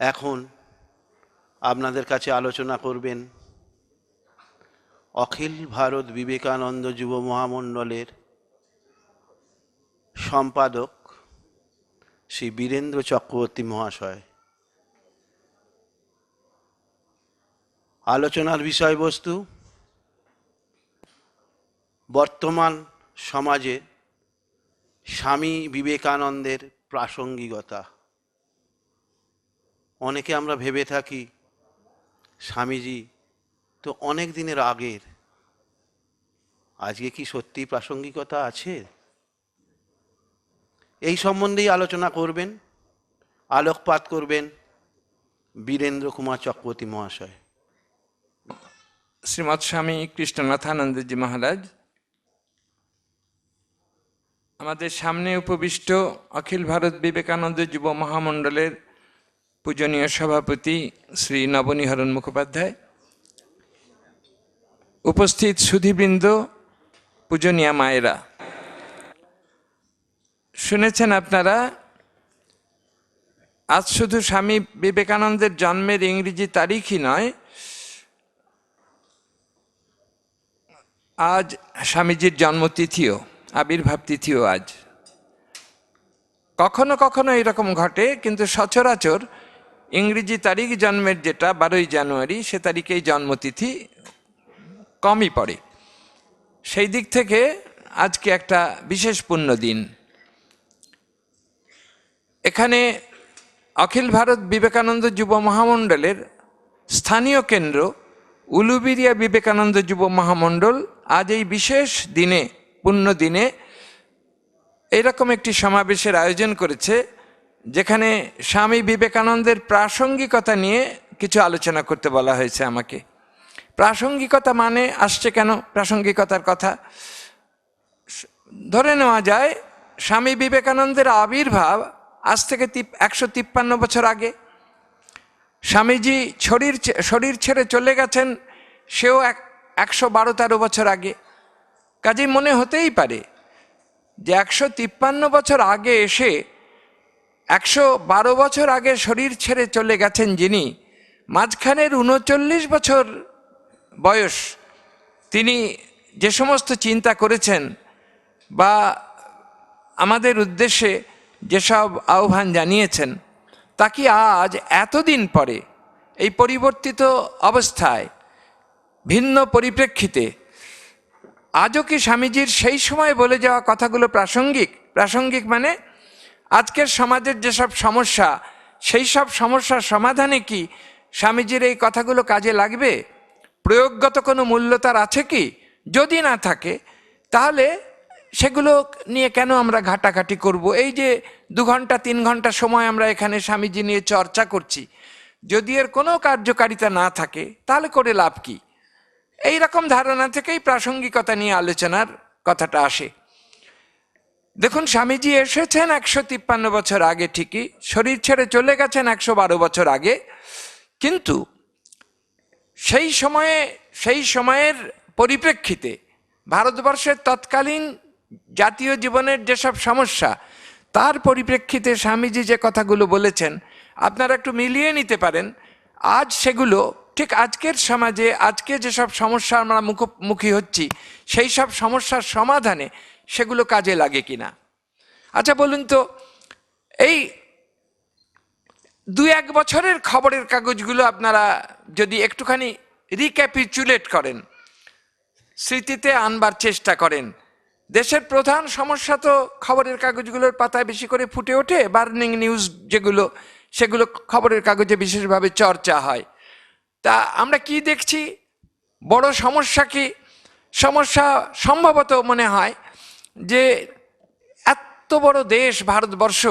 এখন আপনাদের কাছে আলোচনা করবেন অখিল ভারত বিবেকানন্দ যুব মহামণ্ডলের সম্পাদক শ্রী বীরেন্দ্র চক্রবর্তী মহাশয়। আলোচনার বিষয়বস্তু বর্তমান সমাজে স্বামী বিবেকানন্দের প্রাসঙ্গিকতা। অনেকে আমরা ভেবে থাকি স্বামীজি তো অনেক দিনের আগের, আজকে কি সত্যি প্রাসঙ্গিকতা আছে? এই সম্বন্ধেই আলোচনা করবেন, আলোকপাত করবেন বীরেন্দ্র কুমার চক্রবর্তী মহাশয়। শ্রীমৎ স্বামী কৃষ্ণনাথানন্দজি মহারাজ, আমাদের সামনে উপবিষ্ট অখিল ভারত বিবেকানন্দ যুব মহামণ্ডলের পূজনীয় সভাপতি শ্রী নবনীহরণ মুখোপাধ্যায়, উপস্থিত সুধীবৃন্দ, পূজনীয়া মায়েরা, শুনেছেন আপনারা আজ শুধু স্বামী বিবেকানন্দের জন্মের ইংরেজি তারিখই নয়, আজ স্বামীজির জন্মতিথিও, আবির্ভাব তিথিও আজ। কখনো কখনো এরকম ঘটে, কিন্তু সচরাচর ইংরেজি তারিখ জন্মের যেটা 12ই জানুয়ারি, সে তারিখেই জন্মতিথি কমই পড়ে। সেই দিক থেকে আজকে একটা বিশেষ পুণ্য দিন। এখানে অখিল ভারত বিবেকানন্দ যুব মহামণ্ডলের স্থানীয় কেন্দ্র উলুবেড়িয়া বিবেকানন্দ যুব মহামণ্ডল আজ এই বিশেষ দিনে, পুণ্য দিনে এইরকম একটি সমাবেশের আয়োজন করেছে, যেখানে স্বামী বিবেকানন্দের প্রাসঙ্গিকতা নিয়ে কিছু আলোচনা করতে বলা হয়েছে আমাকে। প্রাসঙ্গিকতা মানে আসছে কেন প্রাসঙ্গিকতার কথা? ধরে নেওয়া যায় স্বামী বিবেকানন্দের আবির্ভাব আজ থেকে 153 বছর আগে। স্বামীজি শরীর ছেড়ে চলে গেছেন সেও 112-13 বছর আগে। কাজেই মনে হতেই পারে যে 153 বছর আগে এসে 112 বছর আগে শরীর ছেড়ে চলে গেছেন যিনি, মাঝখানের 39 বছর বয়স তিনি যে সমস্ত চিন্তা করেছেন বা আমাদের উদ্দেশ্যে যেসব আহ্বান জানিয়েছেন, তা কি আজ এতদিন পরে এই পরিবর্তিত অবস্থায়, ভিন্ন পরিপ্রেক্ষিতে আজও কি স্বামীজির সেই সময় বলে যাওয়া কথাগুলো প্রাসঙ্গিক? প্রাসঙ্গিক মানে আজকের সমাজের যেসব সমস্যা, সেই সব সমস্যার সমাধানে কি স্বামীজির এই কথাগুলো কাজে লাগবে? প্রয়োগগত কোনো মূল্য তার আছে কি? যদি না থাকে তাহলে সেগুলো নিয়ে কেন আমরা ঘাটাঘাটি করব? এই যে 2 ঘন্টা 3 ঘন্টা সময় আমরা এখানে স্বামীজি নিয়ে চর্চা করছি, যদি এর কোনো কার্যকারিতা না থাকে তাহলে করে লাভ কি? এই রকম ধারণা থেকেই প্রাসঙ্গিকতা নিয়ে আলোচনার কথাটা আসে। দেখুন, স্বামীজি এসেছেন 153 বছর আগে ঠিকই, শরীর ছেড়ে চলে গেছেন 112 বছর আগে, কিন্তু সেই সময়ের পরিপ্রেক্ষিতে ভারতবর্ষের তৎকালীন জাতীয় জীবনের যেসব সমস্যা, তার পরিপ্রেক্ষিতে স্বামীজি যে কথাগুলো বলেছেন আপনারা একটু মিলিয়ে নিতে পারেন। আজ সেগুলো ঠিক আজকের সমাজে, আজকে যেসব সমস্যা আমরা মুখোমুখি হচ্ছি, সেই সব সমস্যার সমাধানে সেগুলো কাজে লাগে কিনা। আচ্ছা বলুন তো, এই 2-1 বছরের খবরের কাগজগুলো আপনারা যদি একটুখানি রিক্যাপিচুলেট করেন, স্মৃতিতে আনবার চেষ্টা করেন, দেশের প্রধান সমস্যা তো খবরের কাগজগুলোর পাতায় বেশি করে ফুটে ওঠে। বার্নিং নিউজ যেগুলো, সেগুলো খবরের কাগজে বিশেষভাবে চর্চা হয়। তা আমরা কি দেখছি? বড় সমস্যা কি? সমস্যা সম্ভবত মনে হয় যে এত বড় দেশ ভারতবর্ষ,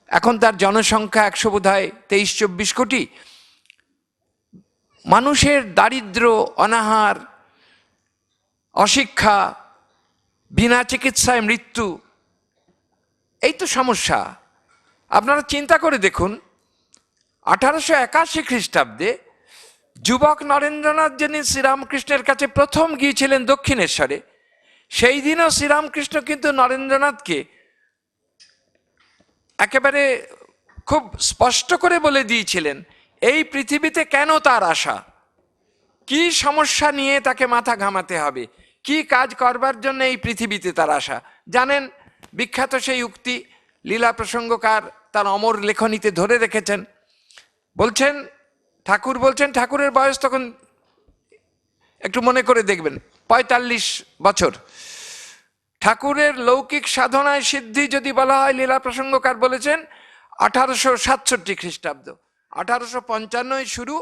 এখন তার জনসংখ্যা 123-24 কোটি, মানুষের দারিদ্র্য, অনাহার, অশিক্ষা, বিনা চিকিৎসায় মৃত্যু, এই তো সমস্যা। আপনারা চিন্তা করে দেখুন, 1881 খ্রিস্টাব্দে যুবক নরেন্দ্রনাথ যিনি শ্রীরামকৃষ্ণের কাছে প্রথম গিয়েছিলেন দক্ষিণেশ্বরে, সেই দিনও শ্রীরামকৃষ্ণ কিন্তু নরেন্দ্রনাথকে একেবারে খুব স্পষ্ট করে বলে দিয়েছিলেন এই পৃথিবীতে কেন তার আশা, কি সমস্যা নিয়ে তাকে মাথা ঘামাতে হবে, কি কাজ করবার জন্য এই পৃথিবীতে তার আশা। জানেন বিখ্যাত সেই উক্তি লীলা প্রসঙ্গকার তার অমর লেখনীতে ধরে রেখেছেন। বলছেন, ঠাকুর বলছেন, ঠাকুরের বয়স তখন একটু মনে করে দেখবেন ৪৫ বছর। ঠাকুরের লৌকিক সাধনায় সিদ্ধি যদি বলা হয়, লীলা প্রসঙ্গকার বলেছেন ১৮৬৭ খ্রিস্টাব্দ। ১৮৫৫ শুরু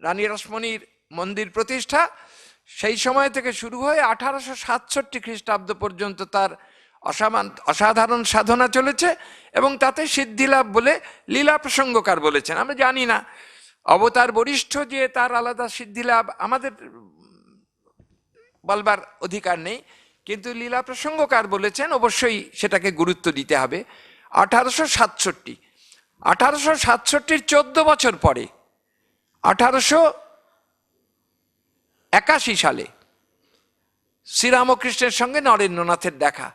রানী রসমণির মন্দির প্রতিষ্ঠা, সেই সময় থেকে শুরু হয়ে ১৮৬৭ খ্রিস্টাব্দ পর্যন্ত তার অসাধারণ সাধনা চলেছে এবং তাতে সিদ্ধিলাভ বলে লীলা প্রসঙ্গকার বলেছেন। আমরা জানি না অবতার বরিষ্ঠ যে তার আলাদা সিদ্ধিলাভ আমাদের বলবার অধিকার নেই, কিন্তু লীলা প্রসঙ্গকার বলেছেন অবশ্যই সেটাকে গুরুত্ব দিতে হবে। ১৮৬৭, ১৮৬৭ 14 বছর পরে ১৮৮১ সালে শ্রীরামকৃষ্ণের সঙ্গে নরেন্দ্রনাথের দেখা।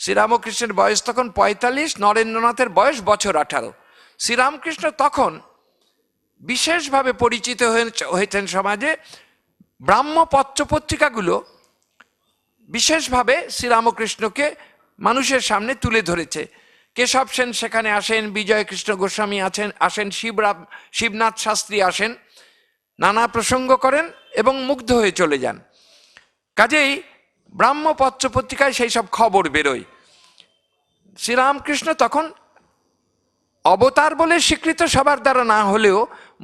শ্রীরামকৃষ্ণের বয়স তখন ৪৫, নরেন্দ্রনাথের বয়স বছর ১৮। শ্রীরামকৃষ্ণ তখন বিশেষভাবে পরিচিত হয়েছেন সমাজে। ব্রাহ্ম পত্রপত্রিকাগুলো বিশেষভাবে শ্রীরামকৃষ্ণকে মানুষের সামনে তুলে ধরেছে। কেশব সেন সেখানে আসেন, বিজয় কৃষ্ণ গোস্বামী আসেন, শিবনাথ শাস্ত্রী আসেন, নানা প্রসঙ্গ করেন এবং মুগ্ধ হয়ে চলে যান। কাজেই ব্রাহ্ম পত্রপত্রিকায় সেই সব খবর বেরোয়। শ্রীরামকৃষ্ণ তখন অবতার বলে স্বীকৃত সবার দ্বারা না হলেও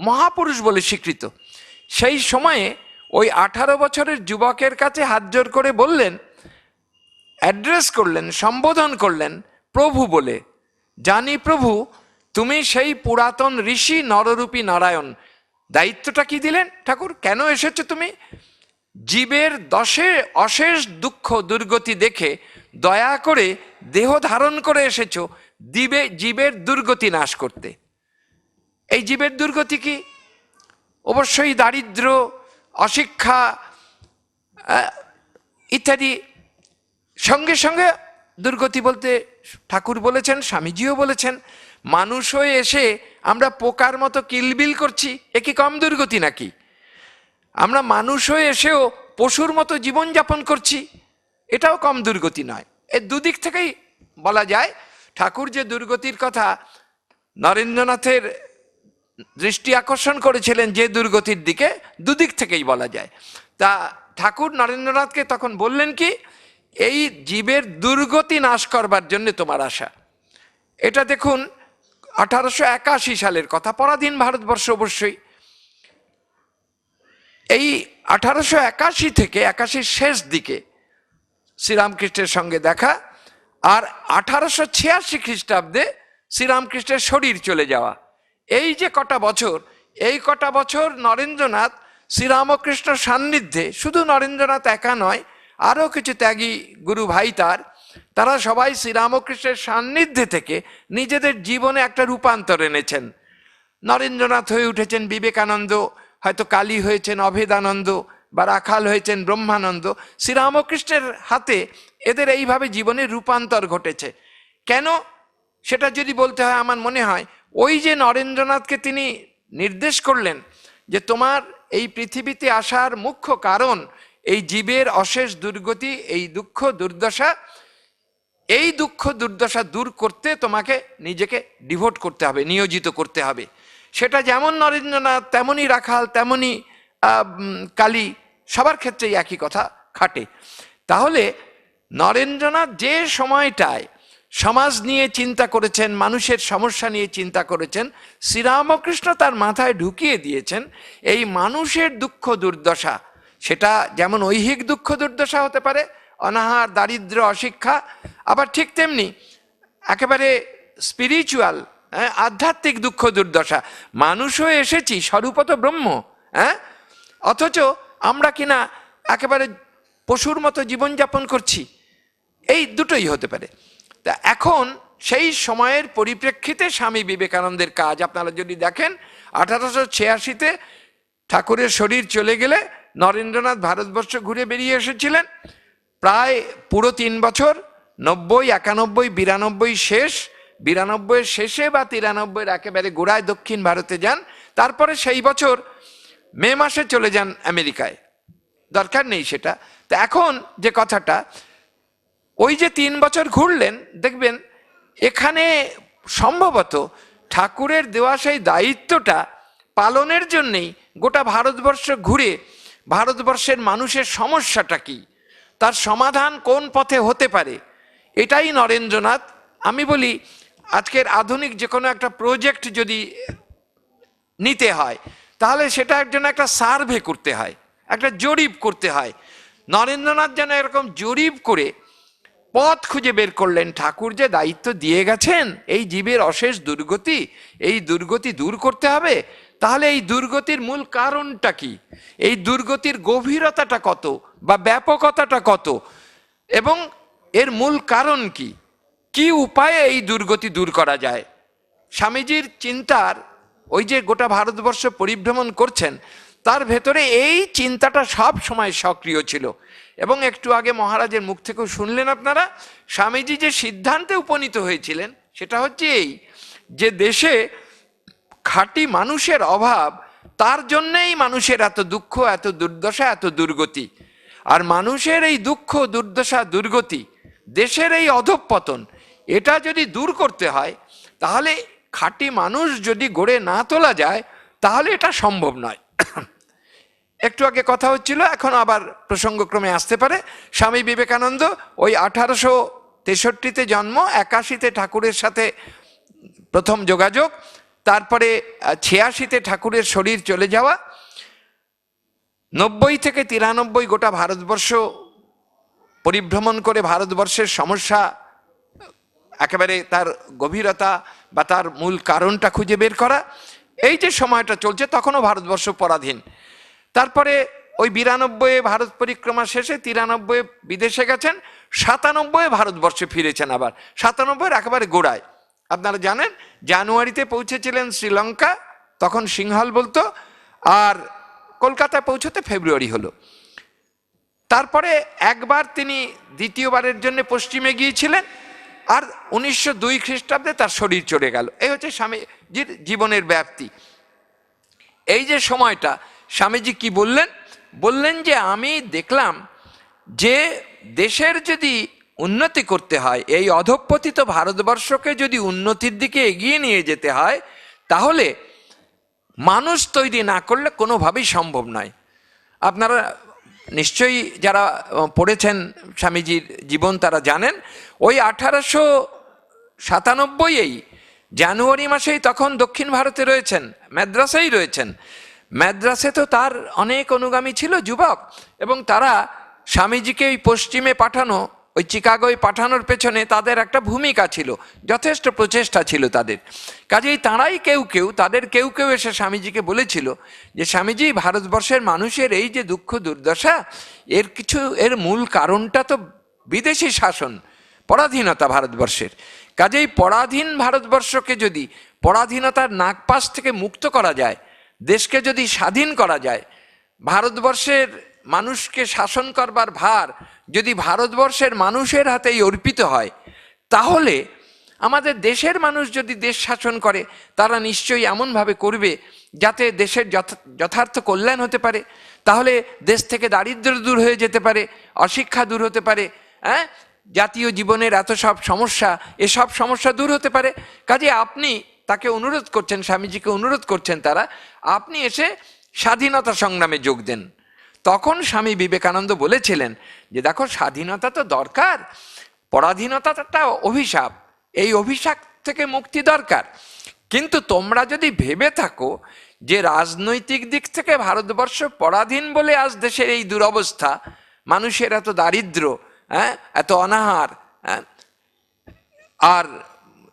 মহাপুরুষ বলে স্বীকৃত। সেই সময়ে ওই ১৮ বছরের যুবকের কাছে হাত জোর করে বললেন, অ্যাড্রেস করলেন, সম্বোধন করলেন প্রভু বলে, জানি প্রভু তুমি সেই পুরাতন ঋষি নররূপী নারায়ণ। দায়িত্বটা কি দিলেন ঠাকুর, কেন এসেছো তুমি? জীবের অশেষ দুঃখ দুর্গতি দেখে দয়া করে দেহ ধারণ করে এসেছো জীবের দুর্গতি নাশ করতে। এই জীবের দুর্গতি কি? অবশ্যই দারিদ্র, অশিক্ষা ইত্যাদি। সঙ্গে সঙ্গে দুর্গতি বলতে ঠাকুর বলেছেন, স্বামীজিও বলেছেন, মানুষ হয়ে এসে আমরা পোকার মতো কিলবিল করছি, এ কি কম দুর্গতি নাকি? আমরা মানুষ হয়ে এসেও পশুর মতো জীবনযাপন করছি, এটাও কম দুর্গতি নয়। এর দুদিক থেকেই বলা যায়। ঠাকুর যে দুর্গতির কথা নরেন্দ্রনাথের দৃষ্টি আকর্ষণ করেছিলেন যে দুর্গতির দিকে, দুদিক থেকেই বলা যায়। তা ঠাকুর নরেন্দ্রনাথকে তখন বললেন কি, এই জীবের দুর্গতি নাশ করবার জন্য তোমার আশা। এটা দেখুন ১৮৮১ সালের কথা, পরাধীন ভারতবর্ষ অবশ্যই। এই ১৮৮১ থেকে ৮১ শেষ দিকে শ্রীরামকৃষ্ণের সঙ্গে দেখা, আর ১৮৮৬ খ্রিস্টাব্দে শ্রীরামকৃষ্ণের শরীর চলে যাওয়া। এই যে কটা বছর, এই কটা বছর নরেন্দ্রনাথ শ্রীরামকৃষ্ণ সান্নিধ্যে, শুধু নরেন্দ্রনাথ একা নয়, আরও কিছু ত্যাগী গুরু ভাই তারা সবাই শ্রীরামকৃষ্ণের সান্নিধ্যে থেকে নিজেদের জীবনে একটা রূপান্তর এনেছেন। নরেন্দ্রনাথ হয়ে উঠেছেন বিবেকানন্দ, হয়তো কালী হয়েছেন অভেদানন্দ, বা রাখাল হয়েছেন ব্রহ্মানন্দ। শ্রীরামকৃষ্ণের হাতে এদের এইভাবে জীবনের রূপান্তর ঘটেছে। কেন সেটা যদি বলতে হয়, আমার মনে হয় ওই যে নরেন্দ্রনাথকে তিনি নির্দেশ করলেন যে তোমার এই পৃথিবীতে আসার মুখ্য কারণ এই জীবের অশেষ দুর্গতি, এই দুঃখ দুর্দশা, এই দুঃখ দুর্দশা দূর করতে তোমাকে নিজেকে ডিভোট করতে হবে, নিয়োজিত করতে হবে। সেটা যেমন নরেন্দ্রনাথ, তেমনই রাখাল, তেমনই কালী, সবার ক্ষেত্রেই একই কথা খাটে। তাহলে নরেন্দ্রনাথ যে সময়টায় সমাজ নিয়ে চিন্তা করেছেন, মানুষের সমস্যা নিয়ে চিন্তা করেছেন, শ্রীরামকৃষ্ণ তার মাথায় ঢুকিয়ে দিয়েছেন এই মানুষের দুঃখ দুর্দশা। সেটা যেমন ঐহিক দুঃখ দুর্দশা হতে পারে, অনাহার, দারিদ্র, অশিক্ষা, আবার ঠিক তেমনি একেবারে স্পিরিচুয়াল, আধ্যাত্মিক দুঃখ দুর্দশা। মানুষ হয়ে এসেছি স্বরূপত ব্রহ্ম, অথচ আমরা কিনা একেবারে পশুর মতো জীবনযাপন করছি। এই দুটোই হতে পারে। তা এখন সেই সময়ের পরিপ্রেক্ষিতে স্বামী বিবেকানন্দের কাজ আপনারা যদি দেখেন, ১৮৮৬-তে ঠাকুরের শরীর চলে গেলে নরেন্দ্রনাথ ভারতবর্ষ ঘুরে বেরিয়ে এসেছিলেন। প্রায় পুরো ৩ বছর, ৯০, ৯১, ৯২ শেষ, 92-এর শেষে বা 93-এর একেবারে গোড়ায় দক্ষিণ ভারতে যান, তারপরে সেই বছর মে মাসে চলে যান আমেরিকায়, দরকার নেই সেটা। তো এখন যে কথাটা, ওই যে 3 বছর ঘুরলেন, দেখবেন এখানে সম্ভবত ঠাকুরের দেওয়া সেই দায়িত্বটা পালনের জন্যেই গোটা ভারতবর্ষ ঘুরে ভারতবর্ষের মানুষের সমস্যাটা কি, তার সমাধান কোন পথে হতে পারে, এটাই নরেন্দ্রনাথ। আমি বলি আজকের আধুনিক যে কোনো একটা প্রজেক্ট যদি নিতে হয়, তাহলে সেটা জন্য একটা সার্ভে করতে হয়, একটা জরিপ করতে হয়। নরেন্দ্রনাথ যেন এরকম জরিপ করে পথ খুঁজে বের করলেন। ঠাকুর যে দায়িত্ব দিয়ে গেছেন এই জীবের অশেষ দুর্গতি, এই দুর্গতি দূর করতে হবে, তাহলে এই দুর্গতির মূল কারণটা কি, এই দুর্গতির গভীরতাটা কত বা ব্যাপকতাটা কত, এবং এর মূল কারণ কি, কি উপায়ে এই দুর্গতি দূর করা যায়। স্বামীজির চিন্তার, ওই যে গোটা ভারতবর্ষ পরিভ্রমণ করছেন, তার ভেতরে এই চিন্তাটা সব সময় সক্রিয় ছিল। এবং একটু আগে মহারাজের মুখ থেকেও শুনলেন আপনারা, স্বামীজি যে সিদ্ধান্তে উপনীত হয়েছিলেন সেটা হচ্ছে এই, যে দেশে খাঁটি মানুষের অভাব, তার জন্যেই মানুষের এত দুঃখ, এত দুর্দশা, এত দুর্গতি। আর মানুষের এই দুঃখ, দুর্দশা, দুর্গতি, দেশের এই অধঃপতন, এটা যদি দূর করতে হয়, তাহলে খাঁটি মানুষ যদি গড়ে না তোলা যায়, তাহলে এটা সম্ভব নয়। একটু আগে কথা হচ্ছিল, এখন আবার প্রসঙ্গক্রমে আসতে পারে। স্বামী বিবেকানন্দ ওই 1863-তে জন্ম, 81-তে ঠাকুরের সাথে প্রথম যোগাযোগ, তারপরে 86-তে ঠাকুরের শরীর চলে যাওয়া, 90 থেকে 93 গোটা ভারতবর্ষ পরিভ্রমণ করে ভারতবর্ষের সমস্যা একেবারে তার গভীরতা বা তার মূল কারণটা খুঁজে বের করা। এই যে সময়টা চলছে, তখনও ভারতবর্ষ পরাধীন। তারপরে ওই 92-এ ভারত পরিক্রমা শেষে 93-এ বিদেশে গেছেন, 97-এ ভারতবর্ষে ফিরেছেন আবার, 97-এর একেবারে গোড়ায়। আপনারা জানেন জানুয়ারিতে পৌঁছেছিলেন শ্রীলঙ্কা, তখন সিংহল বলতো, আর কলকাতায় পৌঁছতে ফেব্রুয়ারি হলো। তারপরে একবার তিনি দ্বিতীয়বারের জন্য পশ্চিমে গিয়েছিলেন, আর 1902 খ্রিস্টাব্দে তার শরীর চলে গেল। এই হচ্ছে স্বামীজির জীবনের ব্যাপ্তি। এই যে সময়টা, স্বামীজি কি বললেন, বললেন যে আমি দেখলাম যে দেশের যদি উন্নতি করতে হয়, এই অধঃপতিত ভারতবর্ষকে যদি উন্নতির দিকে এগিয়ে নিয়ে যেতে হয়, তাহলে মানুষ তৈরি না করলে কোনোভাবেই সম্ভব নয়। আপনারা নিশ্চয়ই যারা পড়েছেন স্বামীজির জীবন তারা জানেন, ওই 1897-এই জানুয়ারি মাসেই তখন দক্ষিণ ভারতে রয়েছেন, মাদ্রাসেই রয়েছেন। মাদ্রাসে তো তার অনেক অনুগামী ছিল, যুবক, এবং তারা স্বামীজিকে ওই পশ্চিমে পাঠানো, ওই চিকাগোয় পাঠানোর পেছনে তাদের একটা ভূমিকা ছিল, যথেষ্ট প্রচেষ্টা ছিল তাদের। কাজেই তাঁরাই তাদের কেউ কেউ এসে স্বামীজিকে বলেছিল যে স্বামীজি, ভারতবর্ষের মানুষের এই যে দুঃখ দুর্দশা, এর মূল কারণটা তো বিদেশি শাসন, পরাধীনতা ভারতবর্ষের। কাজেই পরাধীন ভারতবর্ষকে যদি পরাধীনতার নাগপাশ থেকে মুক্ত করা যায়, দেশকে যদি স্বাধীন করা যায়, ভারতবর্ষের মানুষকে শাসন করবার ভার যদি ভারতবর্ষের মানুষের হাতেই অর্পিত হয়, তাহলে আমাদের দেশের মানুষ যদি দেশ শাসন করে, তারা নিশ্চয়ই এমনভাবে করবে যাতে দেশের যথার্থ কল্যাণ হতে পারে। তাহলে দেশ থেকে দারিদ্র্য দূর হয়ে যেতে পারে, অশিক্ষা দূর হতে পারে, জাতীয় জীবনের এত সব সমস্যা, এসব সমস্যা দূর হতে পারে। কাজে আপনি তাকে অনুরোধ করছেন, স্বামীজিকে অনুরোধ করছেন তারা, আপনি এসে স্বাধীনতা সংগ্রামে যোগ দেন। তখন স্বামী বিবেকানন্দ বলেছিলেন যে দেখো, স্বাধীনতা তো দরকার, পরাধীনতাটা অভিশাপ, এই অভিশাপ থেকে মুক্তি দরকার। কিন্তু তোমরা যদি ভেবে থাকো যে রাজনৈতিক দিক থেকে ভারতবর্ষ পরাধীন বলে আজ দেশের এই দুরবস্থা, মানুষের এত দারিদ্র্য, এত অনাহার, আর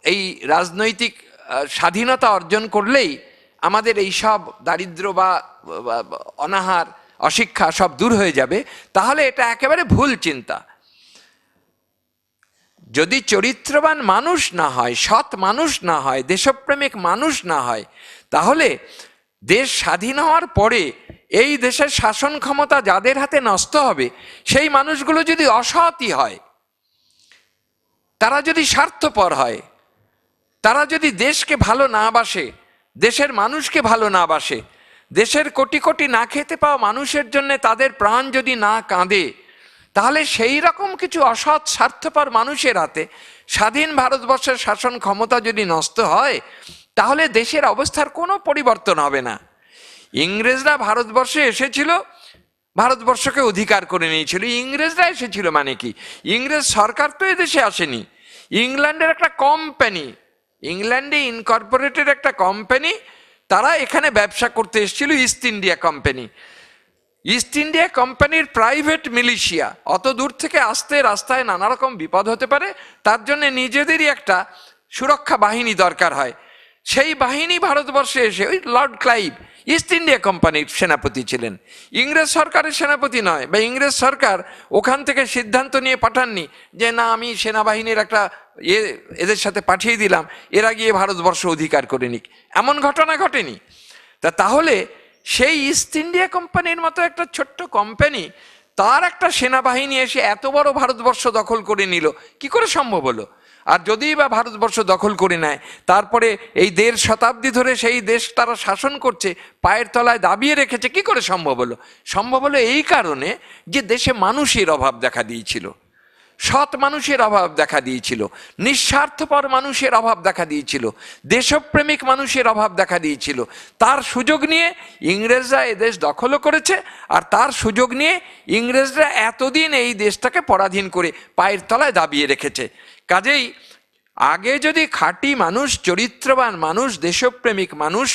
এই রাজনৈতিক স্বাধীনতা অর্জন করলেই আমাদের এই সব দারিদ্র্য বা অনাহার, অশিক্ষা সব দূর হয়ে যাবে, তাহলে এটা একেবারে ভুল চিন্তা। যদি চরিত্রবান মানুষ না হয়, সৎ মানুষ না হয়, দেশপ্রেমিক মানুষ না হয়, তাহলে দেশ স্বাধীন হওয়ার পরে এই দেশের শাসন ক্ষমতা যাদের হাতে নষ্ট হবে, সেই মানুষগুলো যদি অসৎই হয়, তারা যদি স্বার্থপর হয়, তারা যদি দেশকে ভালো না বাসে, দেশের মানুষকে ভালো না বাসে, দেশের কোটি কোটি না খেতে পাওয়া মানুষের জন্য তাদের প্রাণ যদি না কাঁদে, তাহলে সেই রকম কিছু অসৎ স্বার্থপর মানুষের হাতে স্বাধীন ভারতবর্ষের শাসন ক্ষমতা যদি নষ্ট হয়, তাহলে দেশের অবস্থার কোনো পরিবর্তন হবে না। ইংরেজরা ভারতবর্ষে এসেছিল, ভারতবর্ষকে অধিকার করে নিয়েছিল। ইংরেজরা এসেছিল মানে কি? ইংরেজ সরকার তো এদেশে আসেনি, ইংল্যান্ডের একটা কোম্পানি, ইংল্যান্ডে ইনকর্পোরেটেড একটা কোম্পানি, তারা এখানে ব্যবসা করতে এসেছিল, east India company. East India কোম্পানির প্রাইভেট মিলিশিয়া অত দূর থেকে আসতে রাস্তায় নানা রকম বিপদ হতে পারে, তার জন্য নিজেদেরই একটা সুরক্ষা বাহিনী দরকার হয়। সেই বাহিনী ভারতবর্ষে এসে, ওই লর্ড ক্লাইভ ইস্ট ইন্ডিয়া কোম্পানির সেনাপতি ছিলেন, ইংরেজ সরকারের সেনাপতি নয়, বা ইংরেজ সরকার ওখান থেকে সিদ্ধান্ত নিয়ে পাঠাননি যে না আমি সেনাবাহিনীর একটা এদের সাথে পাঠিয়ে দিলাম, এরা গিয়ে ভারতবর্ষ অধিকার করে নিক, এমন ঘটনা ঘটেনি। তাহলে সেই ইস্ট ইন্ডিয়া কোম্পানির মতো একটা ছোট্ট কোম্পানি, তার একটা সেনাবাহিনী এসে এত বড় ভারতবর্ষ দখল করে নিল, কি করে সম্ভব হলো? আর যদিই বা ভারতবর্ষ দখল করে নেয়, তারপরে এই 1.5 শতাব্দী ধরে সেই দেশ তারা শাসন করছে, পায়ের তলায় দাবিয়ে রেখেছে, কি করে সম্ভব হলো? সম্ভব হলো এই কারণে যে দেশে মানুষের অভাব দেখা দিয়েছিল, সৎ মানুষের অভাব দেখা দিয়েছিল, নিঃস্বার্থপর মানুষের অভাব দেখা দিয়েছিল, দেশপ্রেমিক মানুষের অভাব দেখা দিয়েছিল। তার সুযোগ নিয়ে ইংরেজরা এদেশ দখলও করেছে, আর তার সুযোগ নিয়ে ইংরেজরা এতদিন এই দেশটাকে পরাধীন করে পায়ের তলায় দাবিয়ে রেখেছে। কাজেই আগে যদি খাঁটি মানুষ, চরিত্রবান মানুষ, দেশপ্রেমিক মানুষ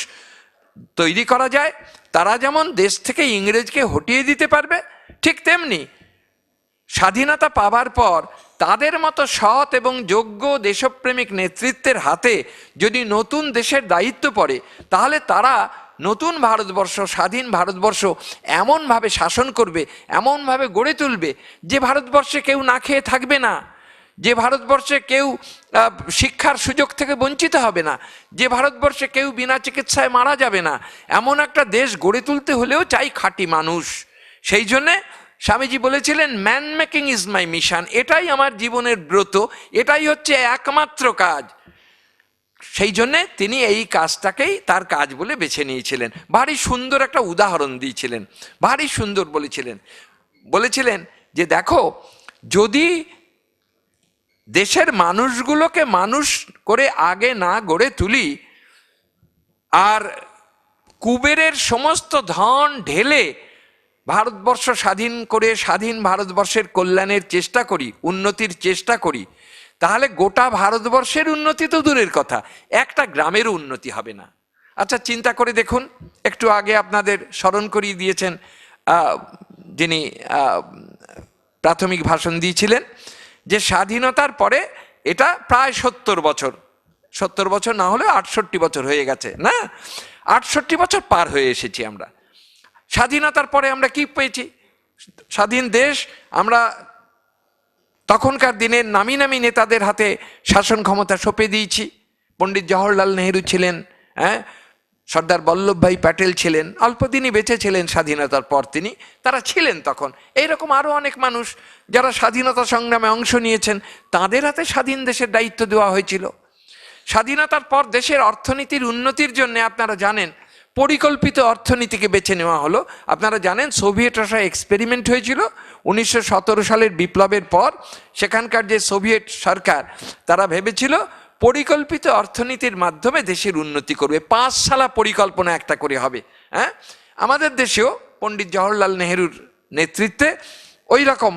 তৈরি করা যায়, তারা যেমন দেশ থেকে ইংরেজকে হটিয়ে দিতে পারবে, ঠিক তেমনি স্বাধীনতা পাবার পর তাদের মতো সৎ এবং যোগ্য দেশপ্রেমিক নেতৃত্বের হাতে যদি নতুন দেশের দায়িত্ব পড়ে, তাহলে তারা নতুন ভারতবর্ষ, স্বাধীন ভারতবর্ষ এমনভাবে শাসন করবে, এমনভাবে গড়ে তুলবে যে ভারতবর্ষে কেউ না খেয়ে থাকবে না, যে ভারতবর্ষে কেউ শিক্ষার সুযোগ থেকে বঞ্চিত হবে না, যে ভারতবর্ষে কেউ বিনা চিকিৎসায় মারা যাবে না। এমন একটা দেশ গড়ে তুলতে হলেও চাই খাঁটি মানুষ। সেই জন্যে স্বামীজি বলেছিলেন, man making is my mission, এটাই আমার জীবনের ব্রত, এটাই হচ্ছে একমাত্র কাজ। সেই জন্যে তিনি এই কাজটাকেই তার কাজ বলে বেছে নিয়েছিলেন। ভারী সুন্দর একটা উদাহরণ দিয়েছিলেন, ভারী সুন্দর বলেছিলেন যে দেখো, যদি দেশের মানুষগুলোকে মানুষ করে আগে না গড়ে তুলি, আর কুবেরের সমস্ত ধন ঢেলে ভারতবর্ষ স্বাধীন করে স্বাধীন ভারতবর্ষের কল্যাণের চেষ্টা করি, উন্নতির চেষ্টা করি, তাহলে গোটা ভারতবর্ষের উন্নতি তো দূরের কথা, একটা গ্রামেরও উন্নতি হবে না। আচ্ছা চিন্তা করে দেখুন, একটু আগে আপনাদের স্মরণ করিয়ে দিয়েছেন যিনি প্রাথমিক ভাষণ দিয়েছিলেন, যে স্বাধীনতার পরে এটা প্রায় 70 বছর না হলে 68 বছর হয়ে গেছে, না 68 বছর পার হয়ে এসেছি আমরা। স্বাধীনতার পরে আমরা কি পেয়েছি? স্বাধীন দেশ। আমরা তখনকার দিনের নামি নামি নেতাদের হাতে শাসন ক্ষমতা সঁপে দিয়েছি। পণ্ডিত জওহরলাল নেহেরু ছিলেন, সর্দার বল্লভভাই প্যাটেল ছিলেন, অল্প দিনই বেঁচে ছিলেন স্বাধীনতার পর তিনি, তারা ছিলেন তখন। এইরকম আরও অনেক মানুষ যারা স্বাধীনতা সংগ্রামে অংশ নিয়েছেন, তাদের হাতে স্বাধীন দেশের দায়িত্ব দেওয়া হয়েছিল। স্বাধীনতার পর দেশের অর্থনীতির উন্নতির জন্য আপনারা জানেন পরিকল্পিত অর্থনীতিকে বেছে নেওয়া হলো। আপনারা জানেন সোভিয়েত রাশিয়া এক্সপেরিমেন্ট হয়েছিল 1917 সালের বিপ্লবের পর। সেখানকার যে সোভিয়েত সরকার, তারা ভেবেছিল পরিকল্পিত অর্থনীতির মাধ্যমে দেশের উন্নতি করবে, 5 সালা পরিকল্পনা একটা করে হবে। আমাদের দেশেও পণ্ডিত জওহরলাল নেহেরুর নেতৃত্বে ওই রকম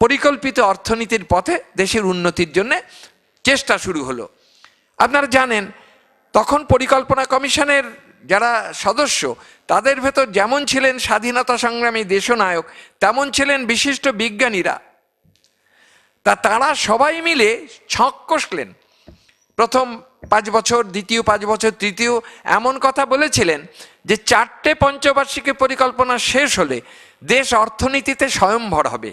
পরিকল্পিত অর্থনীতির পথে দেশের উন্নতির জন্য চেষ্টা শুরু হলো। আপনারা জানেন তখন পরিকল্পনা কমিশনের যারা সদস্য, তাদের ভেতর যেমন ছিলেন স্বাধীনতা সংগ্রামী দেশনায়ক, তেমন ছিলেন বিশিষ্ট বিজ্ঞানীরা। তারা সবাই মিলে ছক কষলেন। প্রথম 5 বছর, দ্বিতীয় 5 বছর, তৃতীয়, এমন কথা বলেছিলেন যে 4টে পঞ্চবার্ষিকী পরিকল্পনা শেষ হলে দেশ অর্থনীতিতে স্বয়ংভর হবে,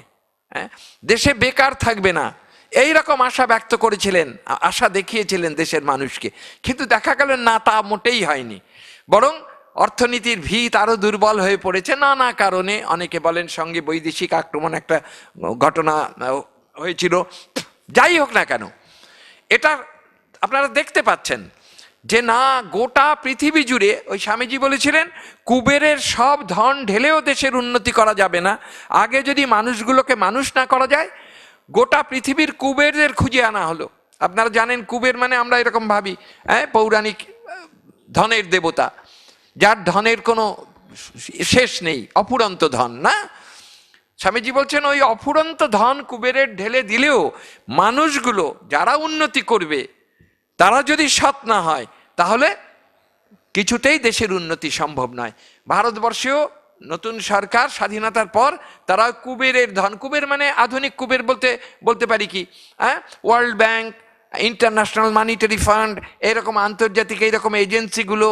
দেশে বেকার থাকবে না, এই রকম আশা ব্যক্ত করেছিলেন, আশা দেখিয়েছিলেন দেশের মানুষকে। কিন্তু দেখা গেল না, তা মোটেই হয়নি। বরং অর্থনীতির ভিত আরো দুর্বল হয়ে পড়েছে নানা কারণে। অনেকে বলেন সঙ্গে বৈদেশিক আক্রমণ একটা ঘটনা হয়েছিল। যাই হোক না কেন, এটা আপনারা দেখতে পাচ্ছেন যে না, গোটা পৃথিবী জুড়ে ওই স্বামীজি বলেছিলেন কুবেরের সব ধন ঢেলেও দেশের উন্নতি করা যাবে না, আগে যদি মানুষগুলোকে মানুষ না করা যায়। গোটা পৃথিবীর কুবেরদের খুঁজে আনা হলো। আপনারা জানেন কুবের মানে আমরা এরকম ভাবি, হ্যাঁ, পৌরাণিক ধনের দেবতা, যার ধনের কোনো শেষ নেই, অফুরন্ত ধন না। স্বামীজি বলছেন ওই অফুরন্ত ধন কুবেরের ঢেলে দিলেও মানুষগুলো যারা উন্নতি করবে তারা যদি সৎ না হয় তাহলে কিছুতেই দেশের উন্নতি সম্ভব নয়। ভারতবর্ষেও নতুন সরকার স্বাধীনতার পর তারা কুবেরের ধন, কুবের মানে আধুনিক কুবের বলতে পারি কি, হ্যাঁ, world bank, international monetary fund, এরকম আন্তর্জাতিক এইরকম এজেন্সিগুলো,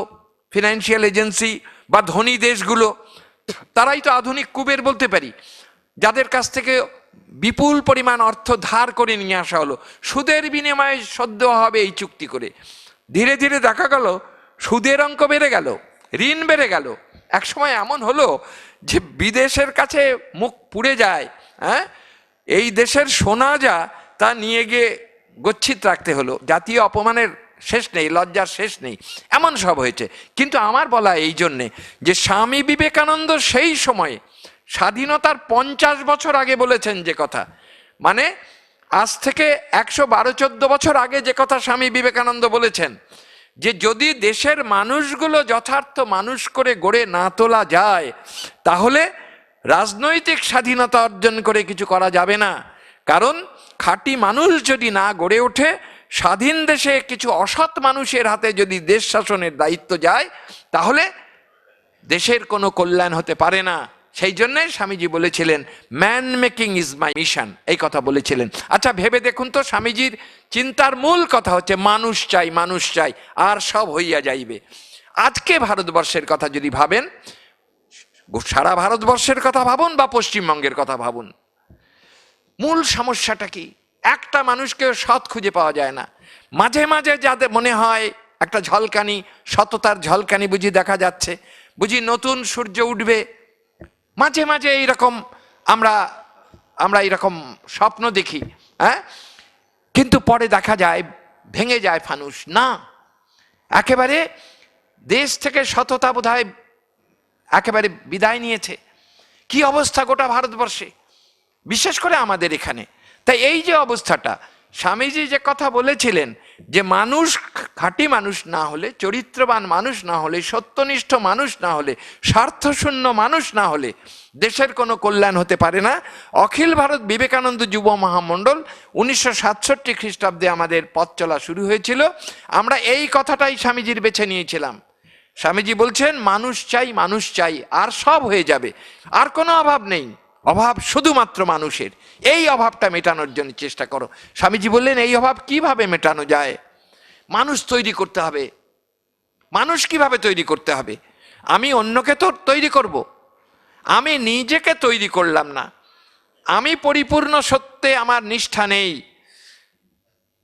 ফিনান্সিয়াল এজেন্সি বা ধনী দেশগুলো, তারাই তো আধুনিক কুবের বলতে পারি, যাদের কাছ থেকে বিপুল পরিমাণ অর্থ ধার করে নিয়ে আসা হলো, সুদের বিনিময়ে সদ্য হবে এই চুক্তি করে। ধীরে ধীরে দেখা গেল সুদের অঙ্ক বেড়ে গেল, ঋণ বেড়ে গেল। একসময় এমন হলো যে বিদেশের কাছে মুখ পুড়ে যায়, হ্যাঁ, এই দেশের সোনা যা তা নিয়ে গিয়ে গচ্ছিত রাখতে হলো। জাতীয় অপমানের শেষ নেই, লজ্জার শেষ নেই, এমন সব হয়েছে। কিন্তু আমার বলা এই জন্যে যে স্বামী বিবেকানন্দ সেই সময়ে স্বাধীনতার 50 বছর আগে বলেছেন যে কথা, মানে আজ থেকে 112-14 বছর আগে যে কথা স্বামী বিবেকানন্দ বলেছেন, যে যদি দেশের মানুষগুলো যথার্থ মানুষ করে গড়ে না তোলা যায় তাহলে রাজনৈতিক স্বাধীনতা অর্জন করে কিছু করা যাবে না। কারণ খাঁটি মানুষ যদি না গড়ে ওঠে, স্বাধীন দেশে কিছু অসৎ মানুষের হাতে যদি দেশ শাসনের দায়িত্ব যায় তাহলে দেশের কোনো কল্যাণ হতে পারে না। সেই জন্যে স্বামীজি বলেছিলেন man making is my mission, এই কথা বলেছিলেন। আচ্ছা ভেবে দেখুন তো, স্বামীজির চিন্তার মূল কথা হচ্ছে মানুষ চাই, মানুষ চাই, আর সব হইয়া যাইবে। আজকে ভারতবর্ষের কথা যদি ভাবেন, সারা ভারতবর্ষের কথা ভাবুন বা পশ্চিমবঙ্গের কথা ভাবুন, মূল সমস্যাটা কি? একটা মানুষকে সৎ খুঁজে পাওয়া যায় না। মাঝে মাঝে যাদের মনে হয় একটা ঝলকানি, সততার ঝলকানি বুঝি দেখা যাচ্ছে, বুঝি নতুন সূর্য উঠবে, মাঝে মাঝে এইরকম আমরা এরকম স্বপ্ন দেখি, হ্যাঁ, কিন্তু পরে দেখা যায় ভেঙে যায় ফানুস। না, একেবারে দেশ থেকে সততা বোধহয় একেবারে বিদায় নিয়েছে। কি অবস্থা গোটা ভারতবর্ষে, বিশেষ করে আমাদের এখানে। তাই এই যে অবস্থাটা, স্বামীজি যে কথা বলেছিলেন যে মানুষ খাঁটি মানুষ না হলে, চরিত্রবান মানুষ না হলে, সত্যনিষ্ঠ মানুষ না হলে, স্বার্থশূন্য মানুষ না হলে দেশের কোনো কল্যাণ হতে পারে না। অখিল ভারত বিবেকানন্দ যুব মহামণ্ডল 1967 খ্রিস্টাব্দে আমাদের পথ চলা শুরু হয়েছিল। আমরা এই কথাটাই স্বামীজির বেছে নিয়েছিলাম। স্বামীজি বলছেন মানুষ চাই, মানুষ চাই, আর সব হয়ে যাবে, আর কোনো অভাব নেই, অভাব শুধুমাত্র মানুষের। এই অভাবটা মেটানোর জন্য চেষ্টা করো। স্বামীজি বললেন এই অভাব কিভাবে মেটানো যায়? মানুষ তৈরি করতে হবে। মানুষ কিভাবে তৈরি করতে হবে? আমি অন্যকে তো তৈরি করব, আমি নিজেকে তৈরি করলাম না। আমি পরিপূর্ণ সত্যে আমার নিষ্ঠা নেই,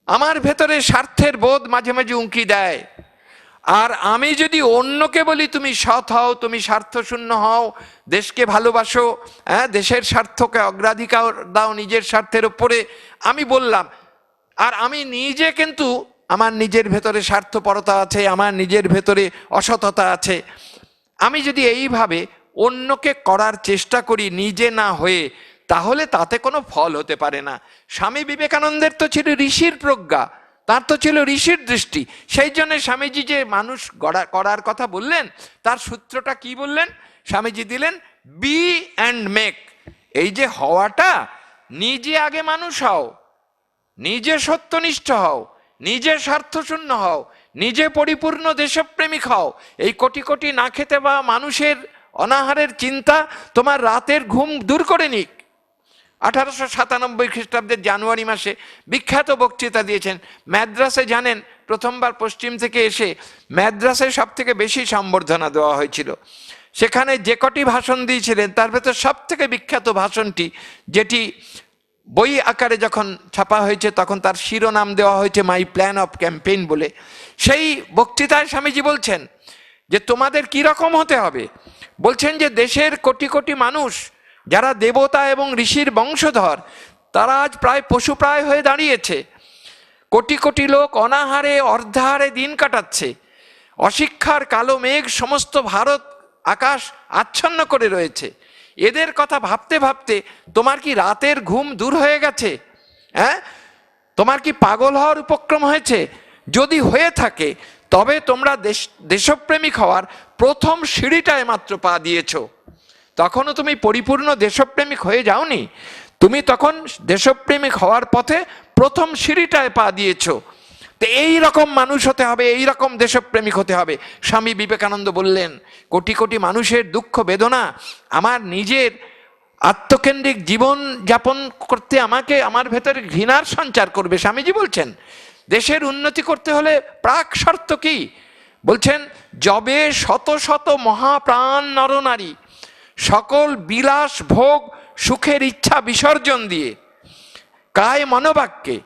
আমার ভেতরে স্বার্থের বোধ মাঝে মাঝে উঁকি দেয়। আর আমি যদি অন্যকে বলি তুমি সৎ হও, তুমি স্বার্থশূন্য হও, দেশকে ভালোবাসো, হ্যাঁ, দেশের স্বার্থকে অগ্রাধিকার দাও নিজের স্বার্থের উপরে, আমি বললাম, আর আমি নিজে কিন্তু আমার নিজের ভেতরে স্বার্থপরতা আছে, আমার নিজের ভেতরে অসততা আছে। আমি যদি এইভাবে অন্যকে করার চেষ্টা করি নিজে না হয়ে, তাহলে তাতে কোনো ফল হতে পারে না। স্বামী বিবেকানন্দের তো ছিল ঋষির প্রজ্ঞা, তার তো ছিল ঋষির দৃষ্টি। সেই জন্য স্বামীজি যে মানুষ করার কথা বললেন, তার সূত্রটা কি বললেন? স্বামীজি দিলেন বি অ্যান্ড মেক। এই যে হওয়াটা, নিজে আগে মানুষ হও, নিজে সত্যনিষ্ঠ হও, নিজে স্বার্থশূন্য হও, নিজে পরিপূর্ণ দেশপ্রেমিক হও। এই কোটি কোটি না খেতে বা মানুষের অনাহারের চিন্তা তোমার রাতের ঘুম দূর করে নিক। 1897 খ্রিস্টাব্দের জানুয়ারি মাসে বিখ্যাত বক্তৃতা দিয়েছেন ম্যাদ্রাসে। জানেন, প্রথমবার পশ্চিম থেকে এসে ম্যাদ্রাসে সব থেকে বেশি সম্বর্ধনা দেওয়া হয়েছিল। সেখানে যে কটি ভাষণ দিয়েছিলেন তার ভেতর সব থেকে বিখ্যাত ভাষণটি, যেটি বই আকারে যখন ছাপা হয়েছে তখন তার শিরোনাম দেওয়া হয়েছে মাই প্ল্যান অফ ক্যাম্পেইন বলে। সেই বক্তৃতায় স্বামীজি বলছেন যে তোমাদের কি রকম হতে হবে? বলছেন যে দেশের কোটি কোটি মানুষ যারা দেবতা এবং ঋষির বংশধর, তারা আজ প্রায় পশুপ্রায় হয়ে দাঁড়িয়েছে। কোটি কোটি লোক অনাহারে অর্ধাহারে দিন কাটাচ্ছে, অশিক্ষার কালো মেঘ সমস্ত ভারত আকাশ আচ্ছন্ন করে রয়েছে। এদের কথা ভাবতে ভাবতে তোমার কি রাতের ঘুম দূর হয়ে গেছে? হ্যাঁ, তোমার কি পাগল হওয়ার উপক্রম হয়েছে? যদি হয়ে থাকে তবে তোমরা দেশপ্রেমিক হওয়ার প্রথম সিঁড়িটায় মাত্র পা দিয়েছ। তখনও তুমি পরিপূর্ণ দেশপ্রেমিক হয়ে যাওনি, তুমি তখন দেশপ্রেমিক হওয়ার পথে প্রথম সিঁড়িটায় পা দিয়েছ। তো এই রকম মানুষ হতে হবে, এই রকম দেশপ্রেমিক হতে হবে। স্বামী বিবেকানন্দ বললেন, কোটি কোটি মানুষের দুঃখ বেদনা আমার নিজের আত্মকেন্দ্রিক জীবন যাপন করতে আমাকে আমার ভেতরে ঘৃণার সঞ্চার করবে। স্বামীজি বলছেন দেশের উন্নতি করতে হলে প্রাক শর্ত কি? বলছেন যবে শত শত মহাপ্রাণ নরনারী সকল বিলাস ভোগ সুখের ইচ্ছা বিসর্জন দিয়ে কায় মনোবাক্যে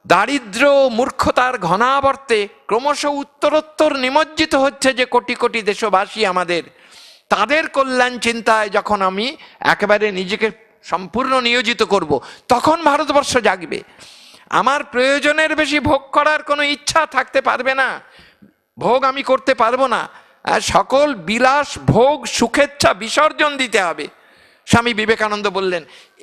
দারিদ্র মূর্খতার ঘনাবর্তে ক্রমশ উত্তরোত্তর নিমজ্জিত হচ্ছে যে কোটি কোটি দেশবাসী আমাদের, তাদের কল্যাণ চিন্তায় যখন আমি একেবারে নিজেকে সম্পূর্ণ নিয়োজিত করব, তখন ভারতবর্ষ জাগবে। আমার প্রয়োজনের বেশি ভোগ করার কোনো ইচ্ছা থাকতে পারবে না, ভোগ আমি করতে পারবো না। সকল বিলাস ভোগ সুখেচ্ছা বিসর্জন দিতে হবে। স্বামী বিবেকানন্দ বললেন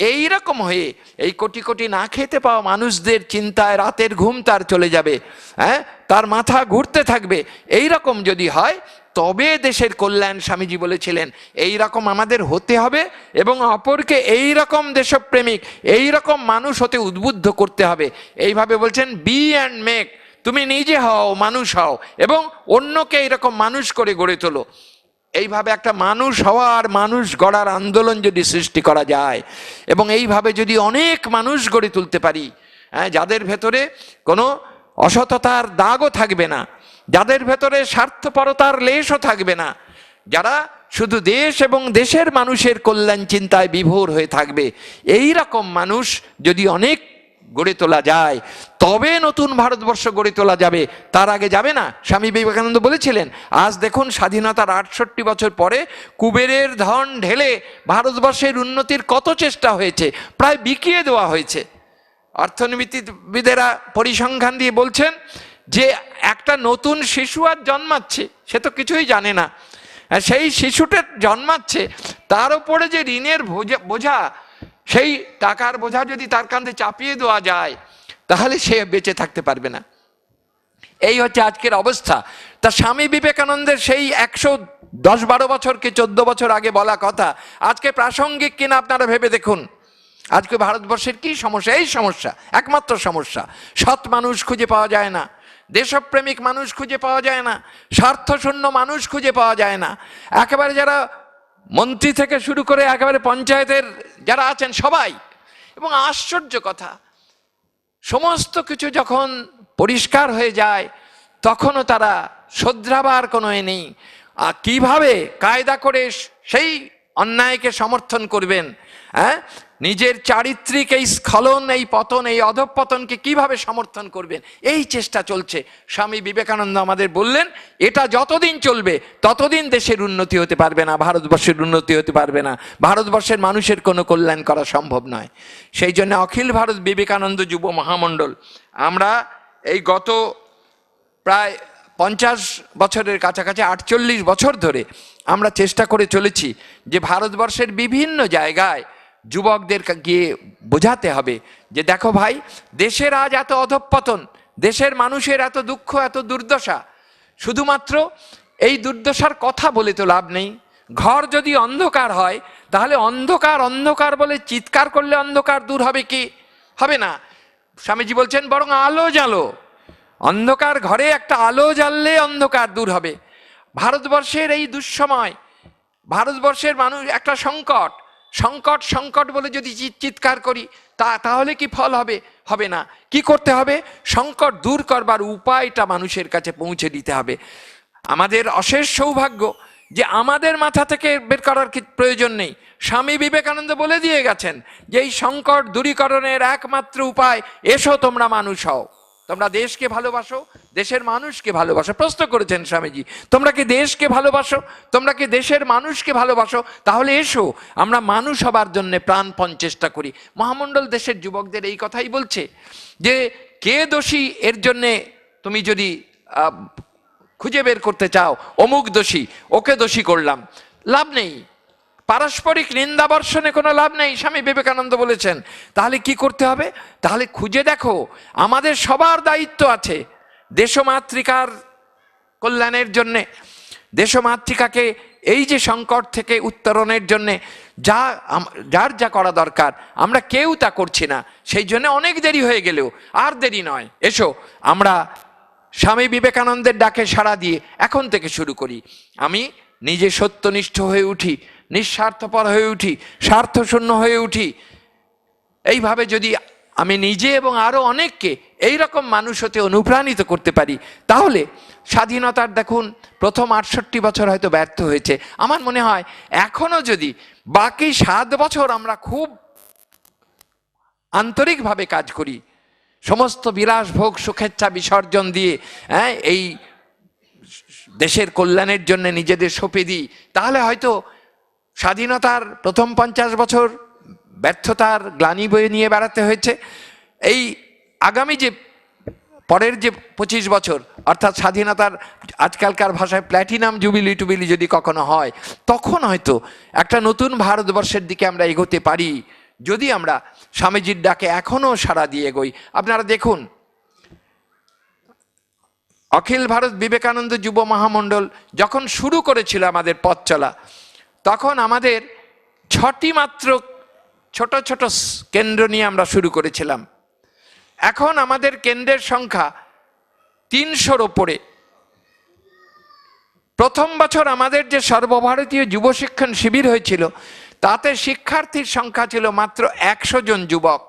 এই রকম হয়ে এই কোটি কোটি না খেতে পাওয়া মানুষদের চিন্তায় রাতের ঘুম তার চলে যাবে, হ্যাঁ, তার মাথা ঘুরতে থাকবে। এই রকম যদি হয় তবে দেশের কল্যাণ। স্বামীজি বলেছিলেন এই রকম আমাদের হতে হবে এবং অপরকে এই রকম দেশপ্রেমিক এই রকম মানুষ হতে উদ্বুদ্ধ করতে হবে। এইভাবে বলছেন বি অ্যান্ড মেক, তুমি নিজে হও, মানুষ হও এবং অন্যকে এইরকম মানুষ করে গড়ে তোলো। এইভাবে একটা মানুষ হওয়ার মানুষ গড়ার আন্দোলন যদি সৃষ্টি করা যায় এবং এইভাবে যদি অনেক মানুষ গড়ে তুলতে পারি, হ্যাঁ, যাদের ভেতরে কোনো অসততার দাগও থাকবে না, যাদের ভেতরে স্বার্থপরতার লেশও থাকবে না, যারা শুধু দেশ এবং দেশের মানুষের কল্যাণ চিন্তায় বিভোর হয়ে থাকবে, এই রকম মানুষ যদি অনেক গড়ে তোলা যায় তবে নতুন ভারতবর্ষ গড়ে তোলা যাবে, তার আগে যাবে না। স্বামী বিবেকানন্দ বলেছিলেন আজ দেখুন স্বাধীনতার 68 বছর পরে কুবেরের ধন ঢেলে ভারতবর্ষের উন্নতির কত চেষ্টা হয়েছে, প্রায় বিকিয়ে দেওয়া হয়েছে। অর্থনীতিবিদেরা পরিসংখ্যান দিয়ে বলছেন যে একটা নতুন শিশু আর জন্মাচ্ছে, সে তো কিছুই জানে না, সেই শিশুটা জন্মাচ্ছে, তার উপরে যে ঋণের বোঝা, সেই টাকার বোঝা যদি তার কাঁধে চাপিয়ে দেওয়া যায় তাহলে সে বেঁচে থাকতে পারবে না। এই হচ্ছে আজকের অবস্থা। তা স্বামী বিবেকানন্দের সেই 110-12 বছর কি 14 বছর আগে বলা কথা আজকে প্রাসঙ্গিক কিনা আপনারা ভেবে দেখুন। আজকে ভারতবর্ষের কি সমস্যা? এই সমস্যা, একমাত্র সমস্যা, সৎ মানুষ খুঁজে পাওয়া যায় না, দেশপ্রেমিক মানুষ খুঁজে পাওয়া যায় না, স্বার্থশূন্য মানুষ খুঁজে পাওয়া যায় না। একেবারে যারা মন্ত্রী থেকে শুরু করে একেবারে পঞ্চায়েতের যারা আছেন সবাই, এবং আশ্চর্য কথা সমস্ত কিছু যখন পরিষ্কার হয়ে যায় তখনও তারা শোধরাবার কোনো এ নেই। আর কিভাবে কায়দা করে সেই অন্যায়কে সমর্থন করবেন, হ্যাঁ, নিজের চারিত্রিক এই স্খলন, এই পতন, এই অধঃপতনকে কিভাবে সমর্থন করবেন, এই চেষ্টা চলছে। স্বামী বিবেকানন্দ আমাদের বললেন এটা যতদিন চলবে ততদিন দেশের উন্নতি হতে পারবে না, ভারতবর্ষের উন্নতি হতে পারবে না, ভারতবর্ষের মানুষের কোনো কল্যাণ করা সম্ভব নয়। সেই জন্য অখিল ভারত বিবেকানন্দ যুব মহামণ্ডল আমরা এই গত প্রায় 50 বছরের কাছাকাছি 48 বছর ধরে আমরা চেষ্টা করে চলেছি যে ভারতবর্ষের বিভিন্ন জায়গায় যুবকদের গিয়ে বোঝাতে হবে যে দেখো ভাই, দেশের আজ এত অধঃপতন, দেশের মানুষের এত দুঃখ, এত দুর্দশা, শুধুমাত্র এই দুর্দশার কথা বলে তো লাভ নেই। ঘর যদি অন্ধকার হয় তাহলে অন্ধকার অন্ধকার বলে চিৎকার করলে অন্ধকার দূর হবে কি? হবে না। স্বামীজি বলছেন বরং আলো জ্বালো, অন্ধকার ঘরে একটা আলো জ্বাললে অন্ধকার দূর হবে। ভারতবর্ষের এই দুঃসময়, ভারতবর্ষের মানুষ একটা সংকট সংকট সংকট বলে যদি চিৎকার করি তাহলে কি ফল হবে? হবে না। কি করতে হবে? সংকট দূর করবার উপায়টা মানুষের কাছে পৌঁছে দিতে হবে। আমাদের অশেষ সৌভাগ্য যে আমাদের মাথা থেকে বের করার প্রয়োজন নেই। স্বামী বিবেকানন্দ বলে দিয়ে গেছেন যে এই সংকট দূরীকরণের একমাত্র উপায়, এসো তোমরা মানুষ হও, তোমরা দেশকে ভালোবাসো, দেশের মানুষকে ভালোবাসো। প্রশ্ন করেছেন স্বামীজি, তোমরা কি দেশকে ভালোবাসো, তোমরা কি দেশের মানুষকে ভালোবাসো? তাহলে এসো আমরা মানুষ হবার জন্য প্রাণপণ চেষ্টা করি। মহামণ্ডল দেশের যুবকদের এই কথাই বলছে যে কে দোষী এর জন্যে তুমি যদি খুঁজে বের করতে চাও অমুক দোষী, ওকে দোষী করলাম, লাভ নেই। পারস্পরিক নিন্দা বর্ষণে কোনো লাভ নেই, স্বামী বিবেকানন্দ বলেছেন। তাহলে কি করতে হবে? তাহলে খুঁজে দেখো, আমাদের সবার দায়িত্ব আছে দেশমাতৃকার কল্যাণের জন্যে, দেশমাতৃকাকে এই যে সংকট থেকে উত্তরণের জন্যে যার যা করা দরকার আমরা কেউ তা করছি না। সেই জন্য অনেক দেরি হয়ে গেলেও আর দেরি নয়, এসো আমরা স্বামী বিবেকানন্দের ডাকে সাড়া দিয়ে এখন থেকে শুরু করি। আমি নিজে সত্যনিষ্ঠ হয়ে উঠি, নিঃস্বার্থপর হয়ে উঠি, স্বার্থশূন্য হয়ে উঠি। এইভাবে যদি আমি নিজে এবং আরও অনেককে এই রকম মানুষ হতে অনুপ্রাণিত করতে পারি, তাহলে স্বাধীনতার দেখুন প্রথম 68 বছর হয়তো ব্যর্থ হয়েছে। আমার মনে হয় এখনো যদি বাকি 7 বছর আমরা খুব আন্তরিকভাবে কাজ করি, সমস্ত বিলাসভোগ সুখেচ্ছা বিসর্জন দিয়ে এই দেশের কল্যাণের জন্য নিজেদের সঁপে দিই, তাহলে হয়তো স্বাধীনতার প্রথম 50 বছর ব্যর্থতার গ্লানি বয়ে নিয়ে বেড়াতে হয়েছে। এই আগামী যে পরের যে 25 বছর, অর্থাৎ স্বাধীনতার আজকালকার ভাষায় প্ল্যাটিনাম জুবিলি টুবিলি যদি কখনো হয়, তখন হয়তো একটা নতুন ভারতবর্ষের দিকে আমরা এগোতে পারি, যদি আমরা স্বামীজির ডাকে এখনো সাড়া দিয়ে এগোই। আপনারা দেখুন, অখিল ভারত বিবেকানন্দ যুব মহামণ্ডল যখন শুরু করেছিল আমাদের পথ চলা, তখন আমাদের 6টি মাত্র ছোট ছোট কেন্দ্র নিয়ে আমরা শুরু করেছিলাম। এখন আমাদের কেন্দ্রের সংখ্যা 300-র ওপরে। প্রথম বছর আমাদের যে সর্বভারতীয় যুব শিক্ষণ শিবির হয়েছিল, তাতে শিক্ষার্থীর সংখ্যা ছিল মাত্র 100 জন যুবক।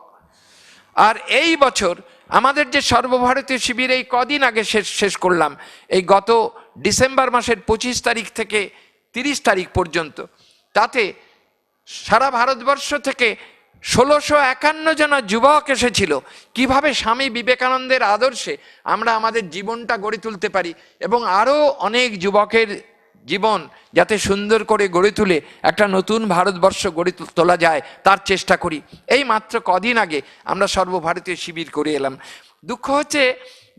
আর এই বছর আমাদের যে সর্বভারতীয় শিবির এই কদিন আগে শেষ করলাম, এই গত ডিসেম্বর মাসের 25 তারিখ থেকে 30 তারিখ পর্যন্ত, তাতে সারা ভারতবর্ষ থেকে 1651 জন যুবক এসেছিল। কিভাবে স্বামী বিবেকানন্দের আদর্শে আমরা আমাদের জীবনটা গড়ে তুলতে পারি এবং আরও অনেক যুবকের জীবন যাতে সুন্দর করে গড়ে তুলে একটা নতুন ভারতবর্ষ গড়ে তোলা যায় তার চেষ্টা করি। এই মাত্র কদিন আগে আমরা সর্বভারতীয় শিবির করে এলাম। দুঃখ হচ্ছে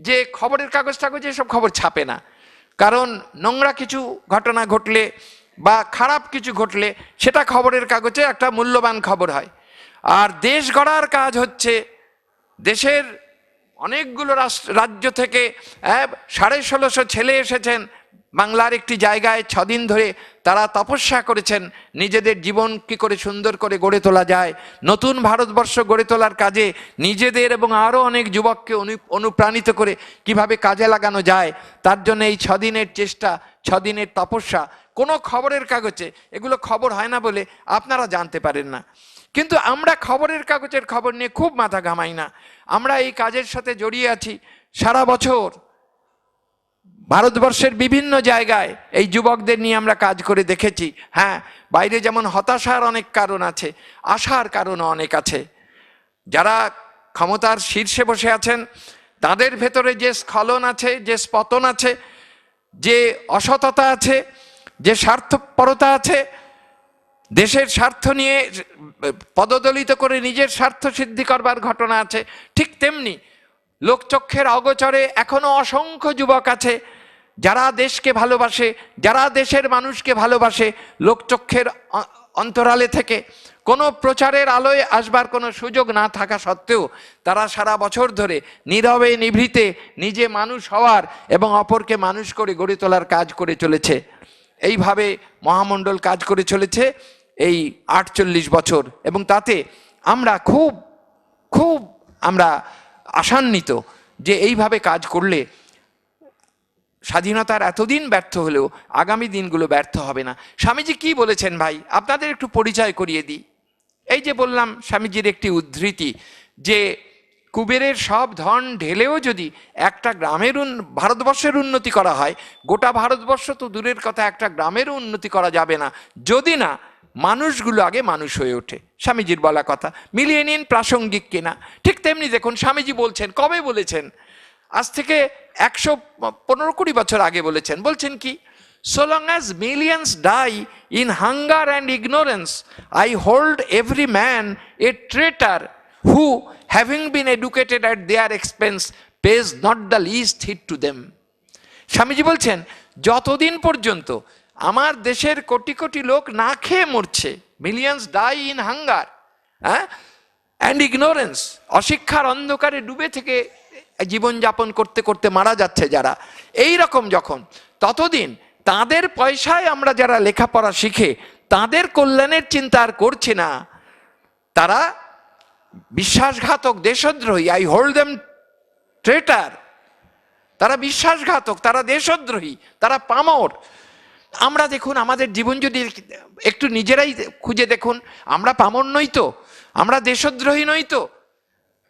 যে খবরের কাগজে এসব খবর ছাপে না, কারণ নোংরা কিছু ঘটনা ঘটলে বা খারাপ কিছু ঘটলে সেটা খবরের কাগজে একটা মূল্যবান খবর হয়। আর দেশ গড়ার কাজ হচ্ছে, দেশের অনেকগুলো রাজ্য থেকে 1650 ছেলে এসেছেন বাংলার একটি জায়গায়, 6 দিন ধরে তারা তপস্যা করেছেন নিজেদের জীবন কি করে সুন্দর করে গড়ে তোলা যায়, নতুন ভারতবর্ষ গড়ে তোলার কাজে নিজেদের এবং আরও অনেক যুবককে অনুপ্রাণিত করে কিভাবে কাজে লাগানো যায়, তার জন্য এই 6 দিনের চেষ্টা, 6 দিনের তপস্যা। কোনো খবরের কাগজে এগুলো খবর হয় না বলে আপনারা জানতে পারেন না, কিন্তু আমরা খবরের কাগজের খবর নিয়ে খুব মাথা ঘামাই না। আমরা এই কাজের সাথে জড়িয়ে আছি সারা বছর। ভারতবর্ষের বিভিন্ন জায়গায় এই যুবকদের নিয়ে আমরা কাজ করে দেখেছি। হ্যাঁ, বাইরে যেমন হতাশার অনেক কারণ আছে, আশার কারণও অনেক আছে। যারা ক্ষমতার শীর্ষে বসে আছেন তাদের ভেতরে যে স্খলন আছে, যে পতন আছে, যে অসততা আছে, যে স্বার্থপরতা আছে, দেশের স্বার্থ নিয়ে পদদলিত করে নিজের স্বার্থ সিদ্ধি করবার ঘটনা আছে, ঠিক তেমনি লোকচক্ষের অগোচরে এখনো অসংখ্য যুবক আছে যারা দেশকে ভালোবাসে, যারা দেশের মানুষকে ভালোবাসে, লোকচক্ষের অন্তরালে থেকে কোনো প্রচারের আলোয় আসবার কোনো সুযোগ না থাকা সত্ত্বেও তারা সারা বছর ধরে নীরবে নিভৃতে নিজে মানুষ হওয়ার এবং অপরকে মানুষ করে গড়ে তোলার কাজ করে চলেছে। এইভাবে মহামণ্ডল কাজ করে চলেছে এই 48 বছর, এবং তাতে আমরা খুব আমরা আশান্বিত যে এইভাবে কাজ করলে স্বাধীনতার এতদিন ব্যর্থ হলেও আগামী দিনগুলো ব্যর্থ হবে না। স্বামীজি কি বলেছেন ভাই, আপনাদের একটু পরিচয় করিয়ে দিই। এই যে বললাম স্বামীজির একটি উদ্ধৃতি যে কুবেরের সব ধন ঢেলেও যদি একটা গ্রামের ভারতবর্ষের উন্নতি করা হয়, গোটা ভারতবর্ষ তো দূরের কথা, একটা গ্রামেরও উন্নতি করা যাবে না যদি না মানুষগুলো আগে মানুষ হয়ে ওঠে। স্বামীজির বলা কথা মিলিয়ে নিন, প্রাসঙ্গিক কিনা। ঠিক তেমনি দেখুন স্বামীজি বলছেন, কবে বলেছেন, আজ থেকে 115-20 বছর আগে বলেছেন। বলছেন কি, so long as millions die in hunger and ignorance, I hold every man a traitor who having been educated at their expense, pays not the least heed to them. Swamiji বলছেন, যতদিন পর্যন্ত আমার দেশের কোটি কোটি লোক না খেয়ে মরছে, millions die in hunger and ignorance, অশিক্ষার অন্ধকারে ডুবে থেকে জীবনযাপন করতে করতে মারা যাচ্ছে যারা, এই রকম যখন, ততদিন তাদের পয়সায় আমরা যারা লেখাপড়া শিখে তাদের কল্যাণের চিন্তা আর করছি না, তারা বিশ্বাসঘাতক, দেশদ্রোহী। I hold them ট্রেটার। তারা বিশ্বাসঘাতক, তারা দেশদ্রোহী, তারা পামর। আমরা দেখুন, আমাদের জীবন যদি একটু নিজেরাই খুঁজে দেখুন, আমরা পামর নই তো, আমরা দেশদ্রোহী নই তো?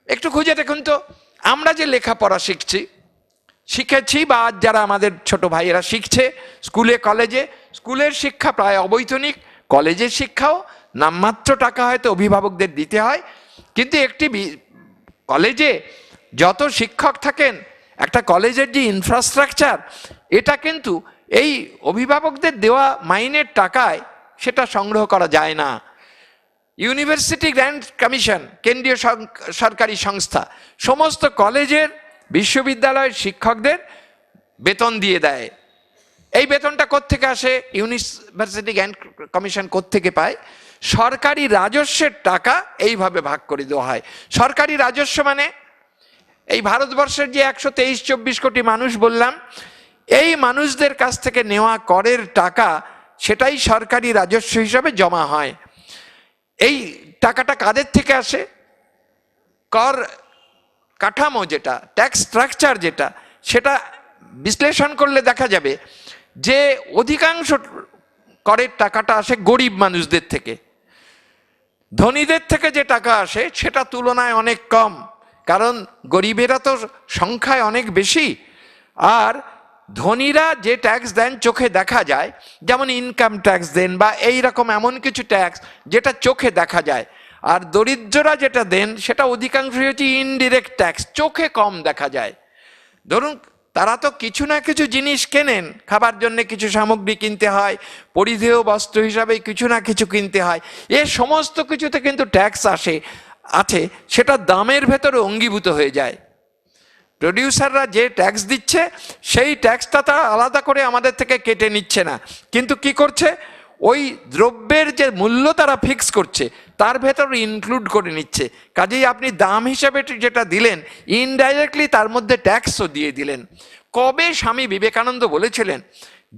একটু খুঁজে দেখুন তো, আমরা যে লেখাপড়া শিখেছি, বা আজ যারা আমাদের ছোট ভাইয়েরা শিখছে স্কুলে কলেজে, স্কুলের শিক্ষা প্রায় অবৈতনিক, কলেজের শিক্ষাও নামমাত্র টাকা হয়তো অভিভাবকদের দিতে হয়, কিন্তু একটি কলেজে যত শিক্ষক থাকেন, একটা কলেজের যে ইনফ্রাস্ট্রাকচার, এটা কিন্তু এই অভিভাবকদের দেওয়া মাইনের টাকায় সেটা সংগ্রহ করা যায় না। ইউনিভার্সিটি গ্র্যান্ট কমিশন, কেন্দ্রীয় সরকারি সংস্থা, সমস্ত কলেজের, বিশ্ববিদ্যালয়ের শিক্ষকদের বেতন দিয়ে দেয়। এই বেতনটা কোত্থেকে আসে? ইউনিভার্সিটি গ্র্যান্ট কমিশন কোত্থেকে পায়? সরকারি রাজস্বের টাকা এইভাবে ভাগ করে দেওয়া হয়। সরকারি রাজস্ব মানে এই ভারতবর্ষের যে 123-24 কোটি মানুষ বললাম, এই মানুষদের কাছ থেকে নেওয়া করের টাকা, সেটাই সরকারি রাজস্ব হিসাবে জমা হয়। এই টাকাটা কাদের থেকে আসে? কর কাঠামো যেটা, ট্যাক্স স্ট্রাকচার যেটা, সেটা বিশ্লেষণ করলে দেখা যাবে যে অধিকাংশ করের টাকাটা আসে গরিব মানুষদের থেকে। ধনীদের থেকে যে টাকা আসে সেটা তুলনায় অনেক কম, কারণ গরিবেরা তো সংখ্যায় অনেক বেশি, আর ধনীরা যে ট্যাক্স দেন চোখে দেখা যায়, যেমন ইনকাম ট্যাক্স দেন বা এই রকম এমন কিছু ট্যাক্স যেটা চোখে দেখা যায়, আর দরিদ্ররা যেটা দেন সেটা অধিকাংশই হচ্ছে ইনডিরেক্ট ট্যাক্স, চোখে কম দেখা যায়। ধরুন, তারা তো কিছু না কিছু জিনিস কেনেন, খাবার জন্য কিছু সামগ্রী কিনতে হয়, পরিধেয় বস্ত্র হিসাবে কিছু না কিছু কিনতে হয়, এ সমস্ত কিছুতে কিন্তু ট্যাক্স আছে, সেটা দামের ভেতরে অঙ্গীভূত হয়ে যায়। প্রডিউসাররা যে ট্যাক্স দিচ্ছে সেই ট্যাক্সটা তারা আলাদা করে আমাদের থেকে কেটে নিচ্ছে না, কিন্তু কি করছে, ওই দ্রব্যের যে মূল্য তারা ফিক্স করছে তার ভেতরে ইনক্লুড করে নিচ্ছে। কাজেই আপনি দাম হিসাবে যেটা দিলেন, ইনডাইরেক্টলি তার মধ্যে ট্যাক্সও দিয়ে দিলেন। কবে স্বামী বিবেকানন্দ বলেছিলেন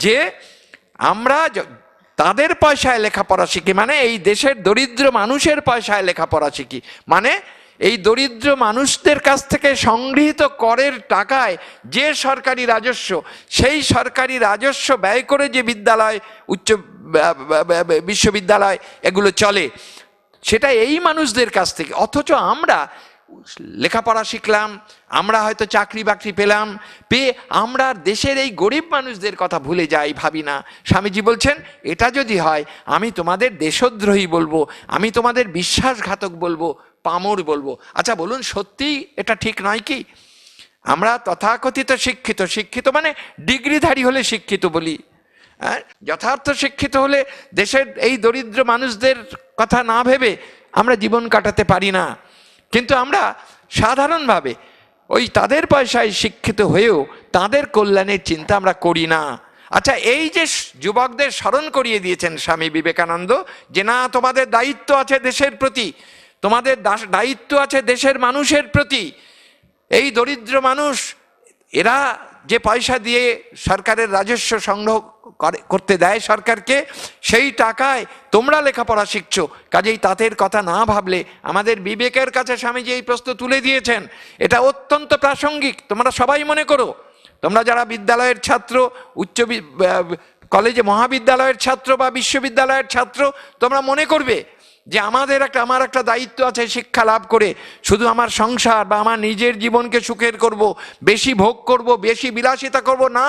যে আমরা তাদের পয়সায় লেখাপড়া শিখি, মানে এই দেশের দরিদ্র মানুষের পয়সায় লেখাপড়া শিখি, মানে এই দরিদ্র মানুষদের কাছ থেকে সংগৃহীত করের টাকায় যে সরকারি রাজস্ব, সেই সরকারি রাজস্ব ব্যয় করে যে বিদ্যালয়, উচ্চ বিশ্ববিদ্যালয় এগুলো চলে, সেটা এই মানুষদের কাছ থেকে। অথচ আমরা লেখাপড়া শিখলাম, আমরা হয়তো চাকরি বাকরি পেয়ে আমরা দেশের এই গরিব মানুষদের কথা ভুলে যাই, ভাবি না। স্বামীজি বলছেন, এটা যদি হয় আমি তোমাদের দেশদ্রোহী বলবো, আমি তোমাদের বিশ্বাসঘাতক বলবো, পামর বলবো। আচ্ছা বলুন, সত্যি এটা ঠিক নয় কি? আমরা তথাকথিত শিক্ষিত মানে ডিগ্রিধারী হলে শিক্ষিত বলি, যথার্থ শিক্ষিত হলে দেশের এই দরিদ্র মানুষদের কথা না ভেবে আমরা জীবন কাটাতে পারি না। কিন্তু আমরা সাধারণভাবে ওই তাদের পয়সায় শিক্ষিত হয়েও তাদের কল্যাণের চিন্তা আমরা করি না। আচ্ছা, এই যে যুবকদের স্মরণ করিয়ে দিয়েছেন স্বামী বিবেকানন্দ, যে না, তোমাদের দায়িত্ব আছে দেশের প্রতি, তোমাদের দায়িত্ব আছে দেশের মানুষের প্রতি। এই দরিদ্র মানুষ, এরা যে পয়সা দিয়ে সরকারের রাজস্ব সংগ্রহ করতে দেয় সরকারকে, সেই টাকায় তোমরা লেখাপড়া শিখছো, কাজেই তাদের কথা না ভাবলে আমাদের বিবেকের কাছে স্বামীজি এই প্রশ্ন তুলে দিয়েছেন। এটা অত্যন্ত প্রাসঙ্গিক। তোমরা সবাই মনে করো, তোমরা যারা বিদ্যালয়ের ছাত্র, উচ্চ কলেজে মহাবিদ্যালয়ের ছাত্র বা বিশ্ববিদ্যালয়ের ছাত্র, তোমরা মনে করবে যে আমার একটা দায়িত্ব আছে শিক্ষা লাভ করে শুধু আমার সংসার বা আমার নিজের জীবনকে সুখের করব, বেশি ভোগ করব, বেশি বিলাসিতা করব না,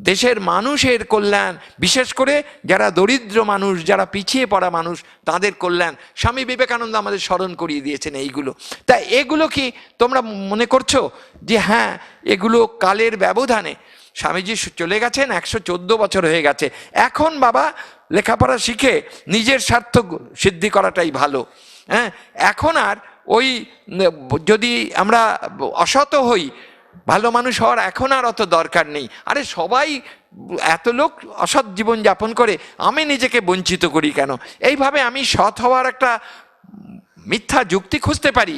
দেশের মানুষের কল্যাণ, বিশেষ করে যারা দরিদ্র মানুষ, যারা পিছিয়ে পড়া মানুষ, তাদের কল্যাণ স্বামী বিবেকানন্দ আমাদের স্মরণ করিয়ে দিয়েছেন এইগুলো। তা এগুলো কি তোমরা মনে করছো যে হ্যাঁ, এগুলো কালের ব্যবধানে? স্বামীজি চলে গেছেন, 114 বছর হয়ে গেছে। এখন বাবা লেখাপড়া শিখে নিজের স্বার্থ সিদ্ধি করাটাই ভালো। এখন আর ওই যদি আমরা অসৎ হই, ভালো মানুষ হওয়ার এখন আর অত দরকার নেই। আরে সবাই এত লোক অসৎ জীবন যাপন করে, আমি নিজেকে বঞ্চিত করি কেন? এইভাবে আমি সৎ হওয়ার একটা মিথ্যা যুক্তি খুঁজতে পারি।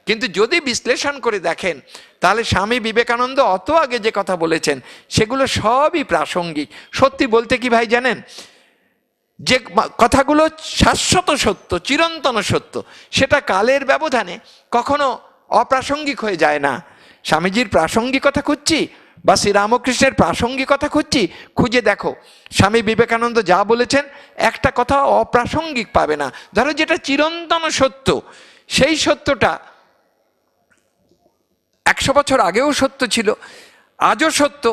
কিন্তু যদি বিশ্লেষণ করে দেখেন, তাহলে স্বামী বিবেকানন্দ অত আগে যে কথা বলেছেন সেগুলো সবই প্রাসঙ্গিক। সত্যি বলতে কি ভাই জানেন, যে কথাগুলো শাশ্বত সত্য, চিরন্তন সত্য, সেটা কালের ব্যবধানে কখনো অপ্রাসঙ্গিক হয়ে যায় না। স্বামীজির প্রাসঙ্গিকতা খুঁজছি বা শ্রীরামকৃষ্ণের প্রাসঙ্গিকতা খুঁজছি, খুঁজে দেখো স্বামী বিবেকানন্দ যা বলেছেন একটা কথা অপ্রাসঙ্গিক পাবে না। ধরো যেটা চিরন্তন সত্য, সেই সত্যটা 100 বছর আগেও সত্য ছিল, আজও সত্য,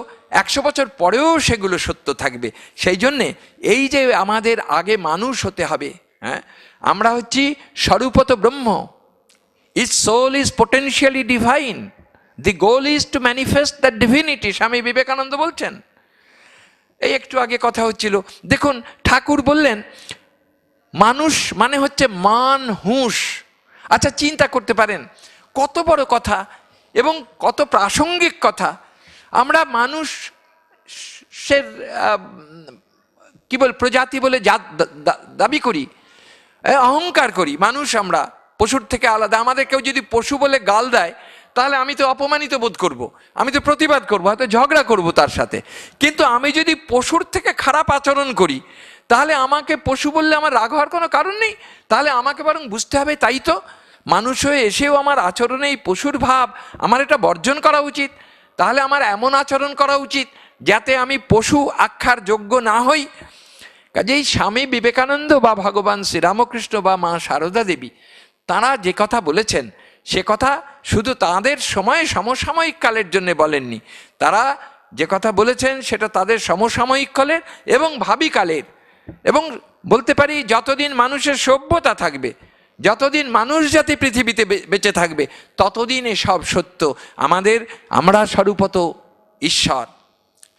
100 বছর পরেও সেগুলো সত্য থাকবে। সেই জন্যে এই যে আমাদের আগে মানুষ হতে হবে, হ্যাঁ, আমরা হচ্ছি স্বরূপত ব্রহ্ম। Each soul is potentially divine, the goal is to manifest the divinity, Swami Vivekananda বলছেন। এই একটু আগে কথা হচ্ছিল, দেখুন ঠাকুর বললেন মানুষ মানে হচ্ছে মান হুঁশ। আচ্ছা চিন্তা করতে পারেন কত বড় কথা এবং কত প্রাসঙ্গিক কথা। আমরা মানুষের কি বল প্রজাতি বলে দাবি করি, অহংকার করি। মানুষ আমরা পশুর থেকে আলাদা। আমাদের কেউ যদি পশু বলে গাল দেয়, তাহলে আমি তো অপমানিত বোধ করব, আমি তো প্রতিবাদ করব, হয়তো ঝগড়া করব তার সাথে। কিন্তু আমি যদি পশুর থেকে খারাপ আচরণ করি, তাহলে আমাকে পশু বললে আমার রাগ হওয়ার কোনো কারণ নেই। তাহলে আমাকে বরং বুঝতে হবে, তাই তো মানুষ হয়ে এসেও আমার আচরণে এই পশুর ভাব, আমার এটা বর্জন করা উচিত। তাহলে আমার এমন আচরণ করা উচিত যাতে আমি পশু আখ্যার যোগ্য না হই। কাজেই স্বামী বিবেকানন্দ বা ভগবান শ্রীরামকৃষ্ণ বা মা সারদা দেবী, তাঁরা যে কথা বলেছেন সে কথা শুধু তাঁদের সময়ে সমসাময়িক কালের জন্য বলেননি। তারা যে কথা বলেছেন সেটা তাদের সমসাময়িক কালের এবং ভাবি কালের, এবং বলতে পারি যতদিন মানুষের সভ্যতা থাকবে, যতদিন মানুষ জাতি পৃথিবীতে বেঁচে থাকবে, ততদিন এসব সত্য। আমরা স্বরূপত ঈশ্বর।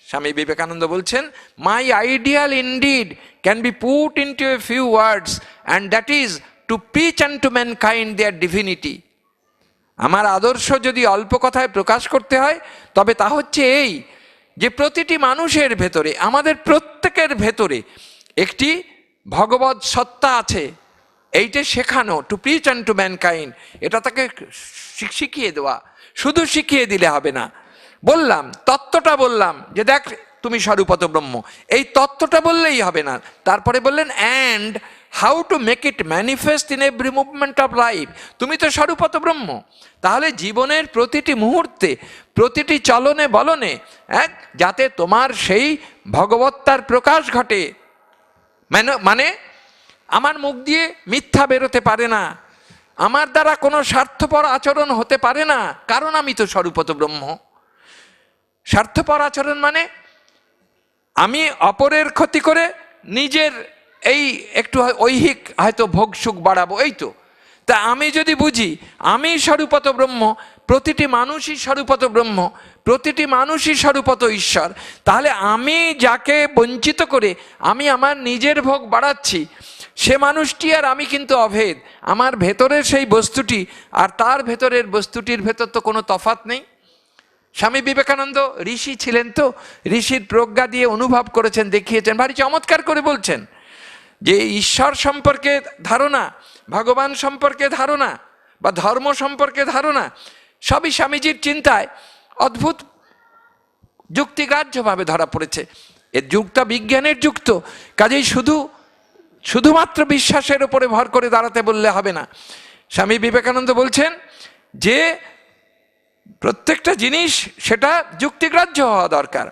স্বামী বিবেকানন্দ বলছেন, my ideal indeed can be put into a few words and that is to preach unto mankind their divinity. আমার আদর্শ যদি অল্প কথায় প্রকাশ করতে হয়, তবে তা হচ্ছে এই যে প্রতিটি মানুষের ভেতরে, আমাদের প্রত্যেকের ভেতরে একটি ভগবৎ সত্তা আছে। এইটা শেখানো, টু প্রিচ আনটু ম্যানকাইন্ড, এটা তাকে শিখিয়ে দেওয়া। শুধু শিখিয়ে দিলে হবে না, বললাম তত্ত্বটা, বললাম যে দেখ তুমি স্বরূপত ব্রহ্ম, এই তত্ত্বটা বললেই হবে না। তারপরে বললেন and how to make it manifest in every movement of life. তুমি তো স্বরূপত ব্রহ্ম, তাহলে জীবনের প্রতিটি মুহূর্তে, প্রতিটি চলনে বলনে, যাতে তোমার সেই ভগবত্তার প্রকাশ ঘটে। মানে আমার মুখ দিয়ে মিথ্যা বেরোতে পারে না, আমার দ্বারা কোনো স্বার্থপর আচরণ হতে পারে না, কারণ আমি তো স্বরূপত ব্রহ্ম। স্বার্থপর আচরণ মানে আমি অপরের ক্ষতি করে নিজের এই একটু ঐহিক হয়তো ভোগ সুখ বাড়াবো, এই তো। তা আমি যদি বুঝি আমি স্বরূপত ব্রহ্ম, প্রতিটি মানুষই স্বরূপত ব্রহ্ম, প্রতিটি মানুষই স্বরূপত ঈশ্বর, তাহলে আমি যাকে বঞ্চিত করে আমি আমার নিজের ভোগ বাড়াচ্ছি, সে মানুষটি আর আমি কিন্তু অভেদ। আমার ভেতরের সেই বস্তুটি আর তার ভেতরের বস্তুটির ভেতর তো কোনো তফাৎ নেই। স্বামী বিবেকানন্দ ঋষি ছিলেন, তো ঋষির প্রজ্ঞা দিয়ে অনুভব করেছেন, দেখিয়েছেন, ভারী চমৎকার করে বলছেন যে ঈশ্বর সম্পর্কে ধারণা, ভগবান সম্পর্কে ধারণা বা ধর্ম সম্পর্কে ধারণা সবই স্বামীজির চিন্তায় অদ্ভুত যুক্তিগ্রাহ্যভাবে ধরা পড়েছে। এর যুগটা বিজ্ঞানের যুক্ত, কাজেই শুধুমাত্র বিশ্বাসের উপরে ভর করে দাঁড়াতে বললে হবে না। স্বামী বিবেকানন্দ বলছেন যে প্রত্যেকটা জিনিস সেটা যুক্তিগ্রাহ্য হওয়া দরকার।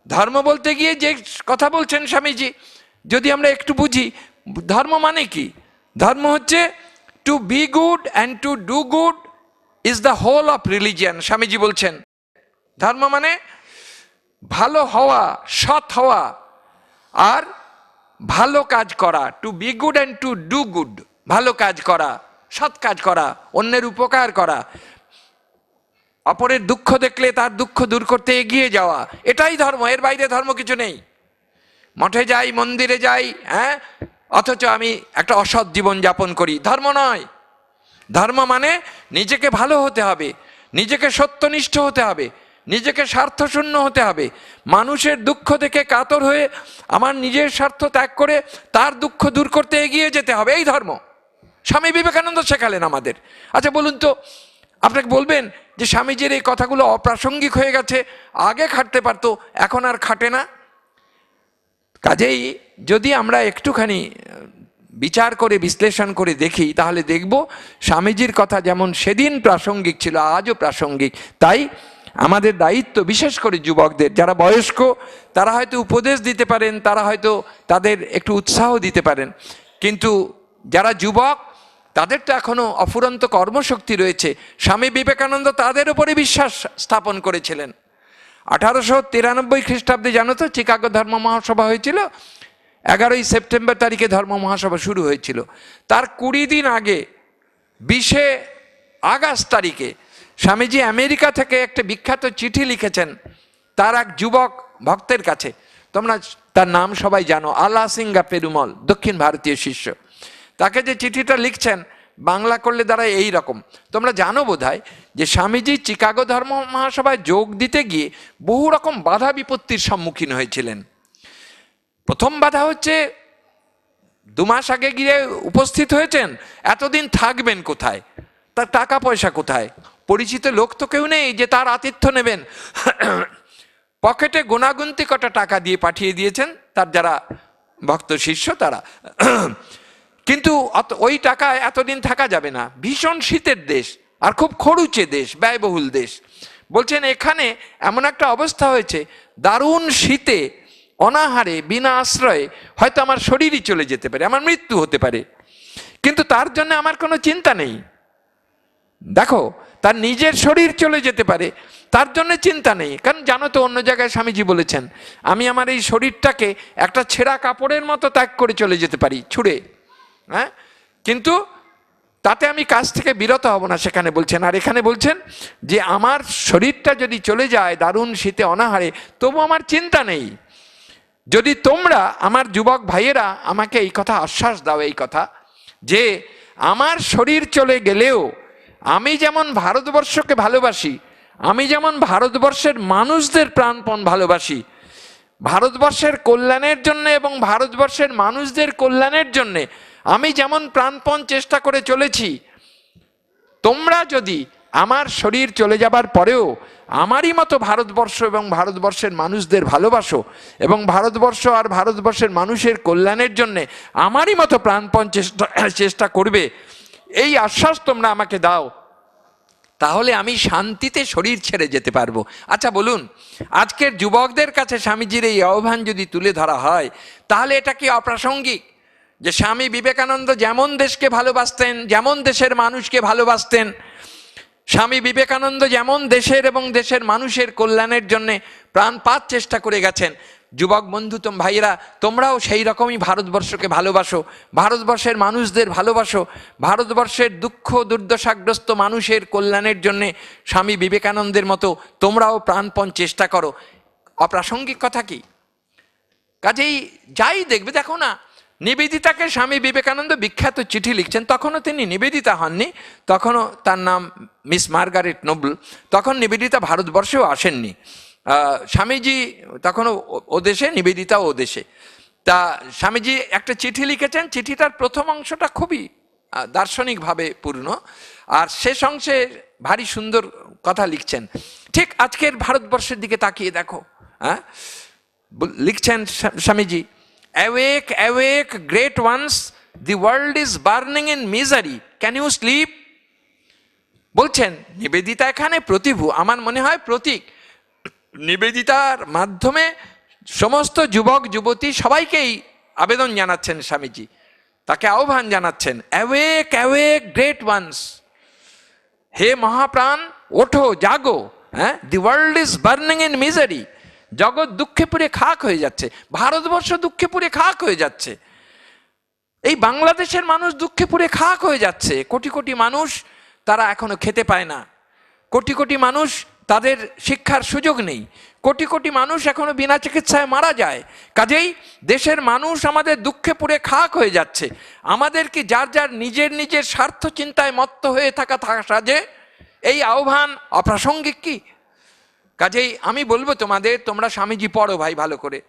ধর্ম বলতে গিয়ে যে কথা বলছেন স্বামীজি, যদি আমরা একটু বুঝি ধর্ম মানে কি, ধর্ম হচ্ছে to be good and to do good is the whole of religion. Swamiji বলছেন ধর্ম মানে ভালো হওয়া, সৎ হওয়া আর ভালো কাজ করা, to be good and to do good, ভালো কাজ করা, সৎ কাজ করা, অন্যের উপকার করা, অপরের দুঃখ দেখলে তার দুঃখ দূর করতে এগিয়ে যাওয়া, এটাই ধর্ম। এর বাইরে ধর্ম কিছু নেই। মঠে যাই, মন্দিরে যাই, অথচ আমি একটা অসৎ জীবন যাপন করি, ধর্ম নয়। ধর্ম মানে নিজেকে ভালো হতে হবে, নিজেকে সত্যনিষ্ঠ হতে হবে, নিজেকে স্বার্থশূন্য হতে হবে, মানুষের দুঃখ দেখে কাতর হয়ে আমার নিজের স্বার্থ ত্যাগ করে তার দুঃখ দূর করতে এগিয়ে যেতে হবে, এই ধর্ম। স্বামী বিবেকানন্দ শেখালেন আমাদের। আচ্ছা বলুন তো, আপনাকে বলবেন যে স্বামীজির এই কথাগুলো অপ্রাসঙ্গিক হয়ে গেছে, আগে খাটতে পারতো, এখন আর খাটে না? কাজেই যদি আমরা একটুখানি বিচার করে বিশ্লেষণ করে দেখি, তাহলে দেখব স্বামীজির কথা যেমন সেদিন প্রাসঙ্গিক ছিল, আজও প্রাসঙ্গিক। তাই আমাদের দায়িত্ব, বিশেষ করে যুবকদের, যারা বয়স্ক তারা হয়তো উপদেশ দিতে পারেন, তারা হয়তো তাদের একটু উৎসাহ দিতে পারেন, কিন্তু যারা যুবক তাদের তো এখনো অফুরন্ত কর্মশক্তি রয়েছে। স্বামী বিবেকানন্দ তাদের উপরে বিশ্বাস স্থাপন করেছিলেন। 1893 খ্রিস্টাব্দে জানো তো চিকাগো ধর্ম মহাসভা হয়েছিল। 11ই সেপ্টেম্বর তারিখে ধর্ম মহাসভা শুরু হয়েছিল। তার 20 দিন আগে 20শে আগস্ট তারিখে স্বামীজি আমেরিকা থেকে একটা বিখ্যাত চিঠি লিখেছেন তার এক যুবক ভক্তের কাছে। তোমরা তার নাম সবাই জানো, আলাসিঙ্গা পেরুমল, দক্ষিণ ভারতীয় শিষ্য। তাকে যে চিঠিটা লিখছেন বাংলা করলে দাঁড়ায় এই রকম। তোমরা জানো বোধহয় যে স্বামীজি চিকাগো ধর্ম মহাসভায় যোগ দিতে গিয়ে বহু রকম বাধা বিপত্তির সম্মুখীন হয়েছিলেন। প্রথম বাধা হচ্ছে 2 মাস আগে গিয়ে উপস্থিত হয়েছেন, এতদিন থাকবেন কোথায়, তার টাকা পয়সা কোথায়, পরিচিত লোক তো কেউ নেই যে তার আতিথ্য নেবেন। পকেটে গোনাগুন্তি কটা টাকা দিয়ে পাঠিয়ে দিয়েছেন তার যারা ভক্ত শিষ্য তারা। কিন্তু ওই টাকা এতদিন থাকা যাবে না, ভীষণ শীতের দেশ আর খুব খরুচে দেশ, ব্যয়বহুল দেশ। বলছেন এখানে এমন একটা অবস্থা হয়েছে, দারুণ শীতে অনাহারে বিনা আশ্রয়ে হয়তো আমার শরীরই চলে যেতে পারে, আমার মৃত্যু হতে পারে, কিন্তু তার জন্য আমার কোনো চিন্তা নেই। দেখো, তার নিজের শরীর চলে যেতে পারে, তার জন্য চিন্তা নেই। কারণ জানো তো অন্য জায়গায় স্বামীজি বলেছেন, আমি আমার এই শরীরটাকে একটা ছেঁড়া কাপড়ের মতো ত্যাগ করে চলে যেতে পারি ছুঁড়ে, হ্যাঁ, কিন্তু তাতে আমি কাজ থেকে বিরত হব না, সেখানে বলছেন। আর এখানে বলছেন যে আমার শরীরটা যদি চলে যায় দারুণ শীতে অনাহারে, তবু আমার চিন্তা নেই। যদি তোমরা আমার যুবক ভাইয়েরা আমাকে এই কথা আশ্বাস দাও, এই কথা যে আমার শরীর চলে গেলেও আমি যেমন ভারতবর্ষকে ভালোবাসি, আমি যেমন ভারতবর্ষের মানুষদের প্রাণপণ ভালোবাসি, ভারতবর্ষের কল্যাণের জন্য এবং ভারতবর্ষের মানুষদের কল্যাণের জন্য আমি যেমন প্রাণপণ চেষ্টা করে চলেছি, তোমরা যদি আমার শরীর চলে যাবার পরেও আমারই মতো ভারতবর্ষ এবং ভারতবর্ষের মানুষদের ভালোবাসো এবং ভারতবর্ষ আর ভারতবর্ষের মানুষের কল্যাণের জন্য আমারই মতো প্রাণপণ চেষ্টা করবে, এই আশ্বাস তোমরা আমাকে দাও, তাহলে আমি শান্তিতে শরীর ছেড়ে যেতে পারবো। আচ্ছা বলুন, আজকের যুবকদের কাছে স্বামীজির এই আহ্বান যদি তুলে ধরা হয়, তাহলে এটা কি অপ্রাসঙ্গিক? যে স্বামী বিবেকানন্দ যেমন দেশকে ভালোবাসতেন, যেমন দেশের মানুষকে ভালোবাসতেন, স্বামী বিবেকানন্দ যেমন দেশের এবং দেশের মানুষের কল্যাণের জন্যে প্রাণপাত চেষ্টা করে গেছেন, যুবক বন্ধু ভাইয়েরা তোমরাও সেই রকমই ভারতবর্ষকে ভালোবাসো, ভারতবর্ষের মানুষদের ভালোবাসো, ভারতবর্ষের দুঃখ দুর্দশাগ্রস্ত মানুষের কল্যাণের জন্যে স্বামী বিবেকানন্দের মতো তোমরাও প্রাণপণ চেষ্টা করো। অপ্রাসঙ্গিক কথা কি? কাজেই যাই দেখবে, দেখো না, নিবেদিতাকে স্বামী বিবেকানন্দ বিখ্যাত চিঠি লিখছেন, তখনও তিনি নিবেদিতা হননি, তখনও তার নাম মিস মার্গারেট নোবেল, তখন নিবেদিতা ভারতবর্ষেও আসেননি। স্বামীজি তখনও ও দেশে, নিবেদিতা ও দেশে। তা স্বামীজি একটা চিঠি লিখেছেন, চিঠিটার প্রথম অংশটা খুবই দার্শনিকভাবে পূর্ণ, আর শেষ অংশে ভারী সুন্দর কথা লিখছেন। ঠিক আজকের ভারতবর্ষের দিকে তাকিয়ে দেখো, হ্যাঁ, লিখছেন Swamiji, awake awake great ones, the world is burning in misery, can you sleep? বলছেন নিবেদিতা এখানে প্রতিভু, আমার মনে হয় প্রতীক। নিবেদিতার মাধ্যমে সমস্ত যুবক যুবতী সবাইকেই আবেদন জানাচ্ছেন স্বামীজি, তাকে আহ্বান জানাচ্ছেন, awake awake great ones, হে মহাপ্রাণ ওঠো জাগো, হ্যাঁ, the world is burning in misery, জগৎ দুঃখে পুড়ে খাক হয়ে যাচ্ছে, ভারতবর্ষ দুঃখে পুড়ে খাক হয়ে যাচ্ছে, এই বাংলাদেশের মানুষ দুঃখে পুড়ে খাক হয়ে যাচ্ছে, কোটি কোটি মানুষ তারা এখনো খেতে পায় না, কোটি কোটি মানুষ তাদের শিক্ষার সুযোগ নেই, কোটি কোটি মানুষ এখনো বিনা চিকিৎসায় মারা যায়। কাজেই দেশের মানুষ আমাদের দুঃখে পুড়ে খাক হয়ে যাচ্ছে। আমাদের কি যার যার নিজের নিজের স্বার্থ চিন্তায় মত্ত হয়ে থাকা সাজে? এই আহ্বান অপ্রাসঙ্গিক কি? কাজেই আমি বলবো তোমাদের, তোমরা স্বামীজি পড়ো ভাই ভালো করে।